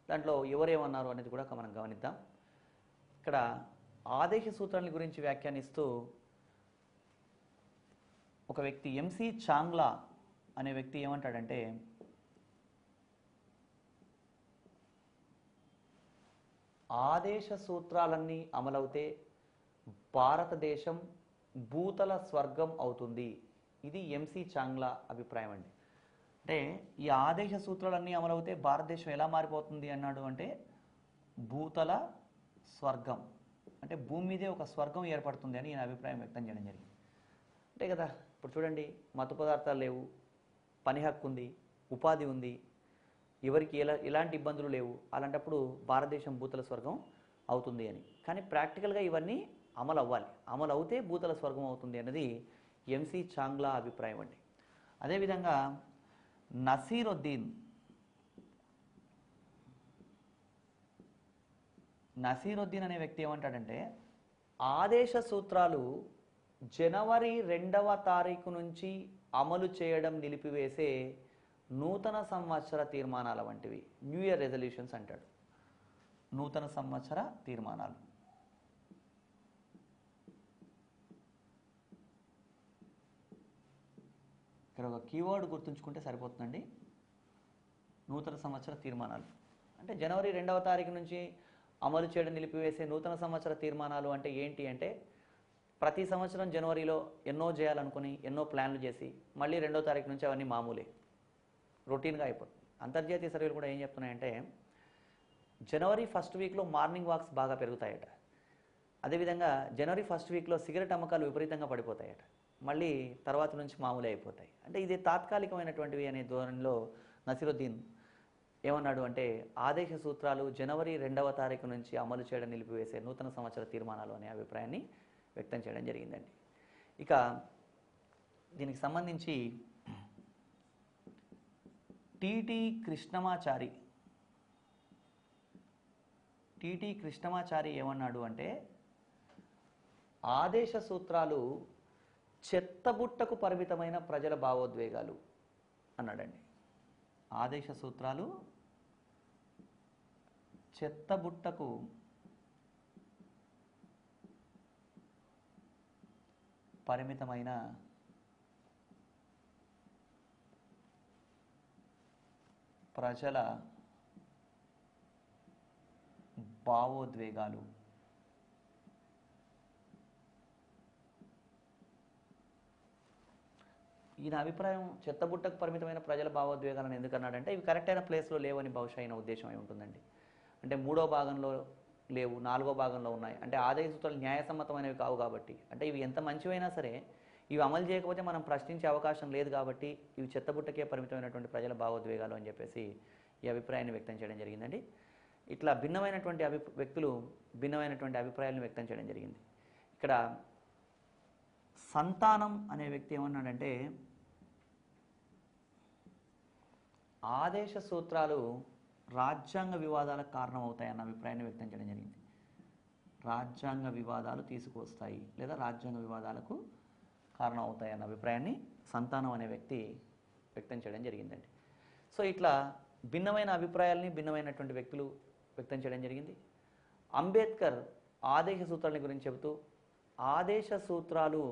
దాంట్లో ఎవరేమన్నారు అనేది కూడా మనం గమనిద్దాం. ఇక్కడ ఆదేశ సూత్రాల గురించి వ్యాఖ్యానిస్తూ ఒక వ్యక్తి ఎంసి చాంగ్లా అనే వ్యక్తి ఏమంటాడంటే ఆదేశ సూత్రాలన్నీ అమలవుతే భారతదేశం భూతల స్వర్గం అవుతుంది. ఇది ఎంసి చాంగ్లా అభిప్రాయం అండి. అంటే ఈ ఆదేశ సూత్రాలన్నీ అమలవుతే భారతదేశం ఎలా మారిపోతుంది అన్నాడు అంటే భూతల స్వర్గం అంటే భూమి మీదే ఒక స్వర్గం ఏర్పడుతుంది అని ఈయన అభిప్రాయం వ్యక్తం చేయడం జరిగింది. అంతే కదా. ఇప్పుడు చూడండి, మత్తు పదార్థాలు లేవు, పని హక్కు ఉంది, ఉపాధి ఉంది, ఎవరికి ఎలాంటి ఇబ్బందులు లేవు. అలాంటప్పుడు భారతదేశం భూతల స్వర్గం అవుతుంది అని. కానీ ప్రాక్టికల్గా ఇవన్నీ అమలు అవ్వాలి. అమలు అవుతే భూతల స్వర్గం అవుతుంది అన్నది ఎంసి చాంగ్లా అభిప్రాయం అండి. అదేవిధంగా నసీరుద్దీన్ అనే వ్యక్తి ఏమంటాడంటే ఆదేశ సూత్రాలు జనవరి 2వ తారీఖు నుంచి అమలు చేయడం నిలిపివేసే నూతన సంవత్సర తీర్మానాల వంటివి. న్యూ ఇయర్ రెజల్యూషన్స్ అంటాడు. నూతన సంవత్సర తీర్మానాలు. ఇక్కడ ఒక కీవర్డ్ గుర్తుంచుకుంటే సరిపోతుందండి. నూతన సంవత్సర తీర్మానాలు అంటే జనవరి 2వ తారీఖు నుంచి అమలు చేయడం నిలిపివేసే నూతన సంవత్సర తీర్మానాలు అంటే ఏంటి అంటే ప్రతి సంవత్సరం జనవరిలో ఎన్నో చేయాలనుకుని ఎన్నో ప్లాన్లు చేసి మళ్ళీ 2వ తారీఖు నుంచి అవన్నీ మామూలే, రొటీన్గా అయిపోతుంది. అంతర్జాతీయ సర్వేలు కూడా ఏం చెప్తున్నాయంటే జనవరి 1st వీక్లో మార్నింగ్ వాక్స్ బాగా పెరుగుతాయట. అదేవిధంగా జనవరి 1st వీక్లో సిగరెట్ అమ్మకాలు విపరీతంగా పడిపోతాయట. మళ్ళీ తర్వాత నుంచి మామూలే అయిపోతాయి. అంటే ఇది తాత్కాలికమైనటువంటివి అనే ధోరణిలో నసీరుద్దీన్ ఏమన్నాడు అంటే ఆదేశ సూత్రాలు జనవరి 2వ తారీఖు నుంచి అమలు చేయడం నిలిపివేసే నూతన సంవత్సర తీర్మానాలు అనే అభిప్రాయాన్ని వ్యక్తం చేయడం జరిగిందండి. ఇక దీనికి సంబంధించి టిటి కృష్ణమాచారి ఏమన్నాడు అంటే ఆదేశ సూత్రాలు చెత్తబుట్టకు పరిమితమైన ప్రజల భావోద్వేగాలు అన్నాడండి. ఆదేశ సూత్రాలు చెత్తబుట్టకు పరిమితమైన ప్రజల భావోద్వేగాలు. ఈయన అభిప్రాయం చెత్తబుట్టకు పరిమితమైన ప్రజల భావోద్వేగాలను ఎందుకన్నాడంటే ఇవి కరెక్ట్ అయిన ప్లేస్లో లేవని బహుశా అయిన ఉద్దేశం అయి ఉంటుందండి. అంటే 3వ భాగంలో లేవు, 4వ భాగంలో ఉన్నాయి. అంటే ఆదేశ సూత్రాలు న్యాయసమ్మతమైనవి కావు కాబట్టి, అంటే ఇవి ఎంత మంచివైనా సరే ఇవి అమలు చేయకపోతే మనం ప్రశ్నించే అవకాశం లేదు కాబట్టి ఇవి చెత్తబుట్టకే పరిమితమైనటువంటి ప్రజల భావోద్వేగాలు అని చెప్పేసి ఈ అభిప్రాయాన్ని వ్యక్తం చేయడం జరిగిందండి. ఇట్లా భిన్నమైనటువంటి వ్యక్తులు భిన్నమైనటువంటి అభిప్రాయాలను వ్యక్తం చేయడం జరిగింది. ఇక్కడ సంతానం అనే వ్యక్తి ఏమన్నాడంటే ఆదేశ సూత్రాలు రాజ్యాంగ వివాదాలకు కారణమవుతాయన్న అభిప్రాయాన్ని వ్యక్తం చేయడం జరిగింది. రాజ్యాంగ వివాదాలు తీసుకువస్తాయి లేదా రాజ్యాంగ వివాదాలకు కారణం అవుతాయన్న అభిప్రాయాన్ని సంతానం అనే వ్యక్తి వ్యక్తం చేయడం జరిగిందండి. సో ఇట్లా భిన్నమైన అభిప్రాయాల్ని భిన్నమైనటువంటి వ్యక్తులు వ్యక్తం చేయడం జరిగింది. అంబేద్కర్ ఆదేశ సూత్రాల గురించి చెబుతూ ఆదేశ సూత్రాలు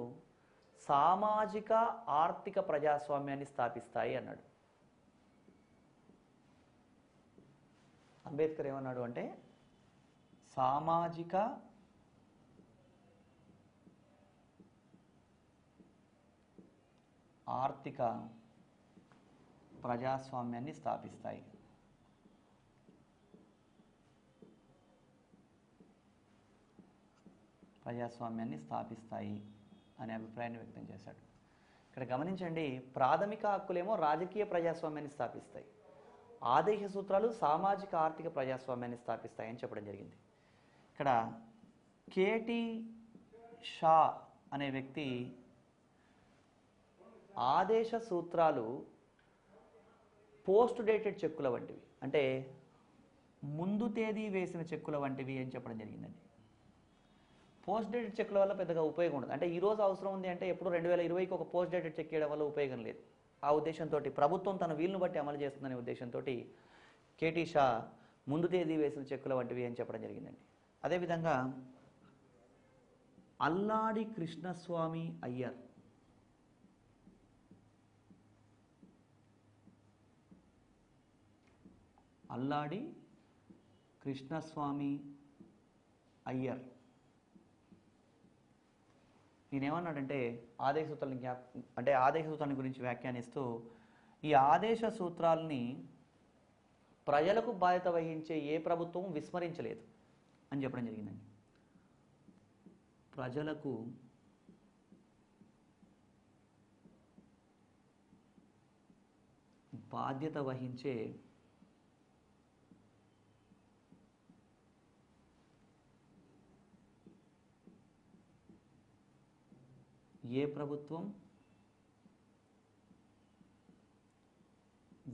సామాజిక ఆర్థిక ప్రజాస్వామ్యాన్ని స్థాపిస్తాయి అన్నాడు. అంబేద్కర్ ఏమన్నాడు అంటే సామాజిక ఆర్థిక ప్రజాస్వామ్యాన్ని స్థాపిస్తాయి. ప్రజాస్వామ్యాన్ని స్థాపిస్తాయి అనే అభిప్రాయాన్ని వ్యక్తం చేశాడు. ఇక్కడ గమనించండి, ప్రాథమిక హక్కులేమో రాజకీయ ప్రజాస్వామ్యాన్ని స్థాపిస్తాయి, ఆదేశ సూత్రాలు సామాజిక ఆర్థిక ప్రజాస్వామ్యాన్ని స్థాపిస్తాయి అని చెప్పడం జరిగింది. ఇక్కడ కేటీ షా అనే వ్యక్తి ఆదేశ సూత్రాలు పోస్ట్ డేటెడ్ చెక్కుల వంటివి, అంటే ముందు తేదీ వేసిన చెక్కుల వంటివి అని చెప్పడం జరిగిందండి. పోస్ట్ డేటెడ్ చెక్కుల వల్ల పెద్దగా ఉపయోగం ఉండదు. అంటే ఈ రోజు అవసరం ఉంది అంటే ఎప్పుడు 2020కి ఒక పోస్ట్ డేటెడ్ చెక్ చేయడం వల్ల ఉపయోగం లేదు. ఆ ఉద్దేశంతో ప్రభుత్వం తన వీలును బట్టి అమలు చేస్తుందనే ఉద్దేశంతో కేటీ షా ముందు తేదీ వేసిన చెక్కుల వంటివి అని చెప్పడం జరిగిందండి. అదేవిధంగా అల్లాడి కృష్ణస్వామి అయ్యర్ అల్లాడి కృష్ణస్వామి అయ్యర్ ఈయనేమన్నాడంటే ఆదేశ సూత్రాలని ఆదేశ సూత్రాన్ని గురించి వ్యాఖ్యానిస్తూ ఈ ఆదేశ సూత్రాలని ప్రజలకు బాధ్యత వహించే ఏ ప్రభుత్వం విస్మరించలేదు అని చెప్పడం జరిగిందండి. ప్రజలకు బాధ్యత వహించే ఏ ప్రభుత్వం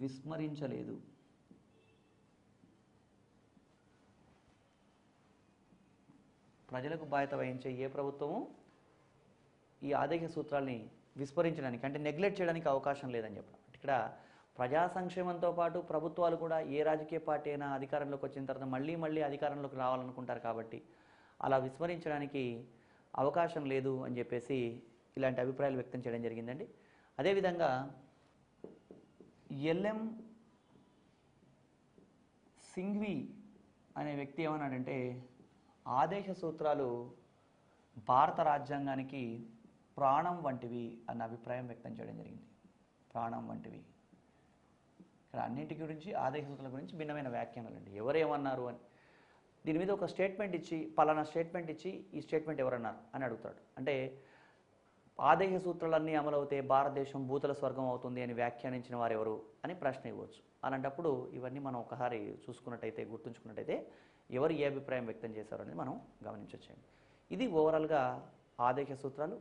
విస్మరించలేదు. ప్రజలకు బాధ్యత వహించే ఏ ప్రభుత్వము ఈ ఆదేశ సూత్రాల్ని విస్మరించడానికి అంటే నెగ్లెక్ట్ చేయడానికి అవకాశం లేదని చెప్పడం. ఇక్కడ ప్రజా సంక్షేమంతో పాటు ప్రభుత్వాలు కూడా ఏ రాజకీయ పార్టీ అయినా అధికారంలోకి వచ్చిన తర్వాత మళ్ళీ అధికారంలోకి రావాలనుకుంటారు కాబట్టి అలా విస్మరించడానికి అవకాశం లేదు అని చెప్పేసి ఇలాంటి అభిప్రాయాలు వ్యక్తం చేయడం జరిగిందండి. అదేవిధంగా ఎల్ఎం సింఘ్వి అనే వ్యక్తి ఏమన్నాడంటే ఆదేశ సూత్రాలు భారత రాజ్యాంగానికి ప్రాణం వంటివి అన్న అభిప్రాయం వ్యక్తం చేయడం జరిగింది. ప్రాణం వంటివి. ఇక్కడ అన్నింటి గురించి ఆదేశ సూత్రాల గురించి భిన్నమైన వ్యాఖ్యానాలు అండి. ఎవరేమన్నారు అని దీని మీద ఒక స్టేట్మెంట్ ఇచ్చి పలానా స్టేట్మెంట్ ఇచ్చి ఈ స్టేట్మెంట్ ఎవరన్నారు అని అడుగుతాడు. అంటే ఆదేశ సూత్రాలన్నీ అమలవుతే భారతదేశం భూతల స్వర్గం అవుతుంది అని వ్యాఖ్యానించిన వారు ఎవరు అని ప్రశ్న ఇవ్వచ్చు. అలాంటప్పుడు ఇవన్నీ మనం ఒకసారి చూసుకున్నట్టయితే గుర్తుంచుకున్నట్టయితే ఎవరు ఏ అభిప్రాయం వ్యక్తం చేశారు అనేది మనం గమనించవచ్చండి. ఇది ఓవరాల్గా ఆదేశ సూత్రాలు.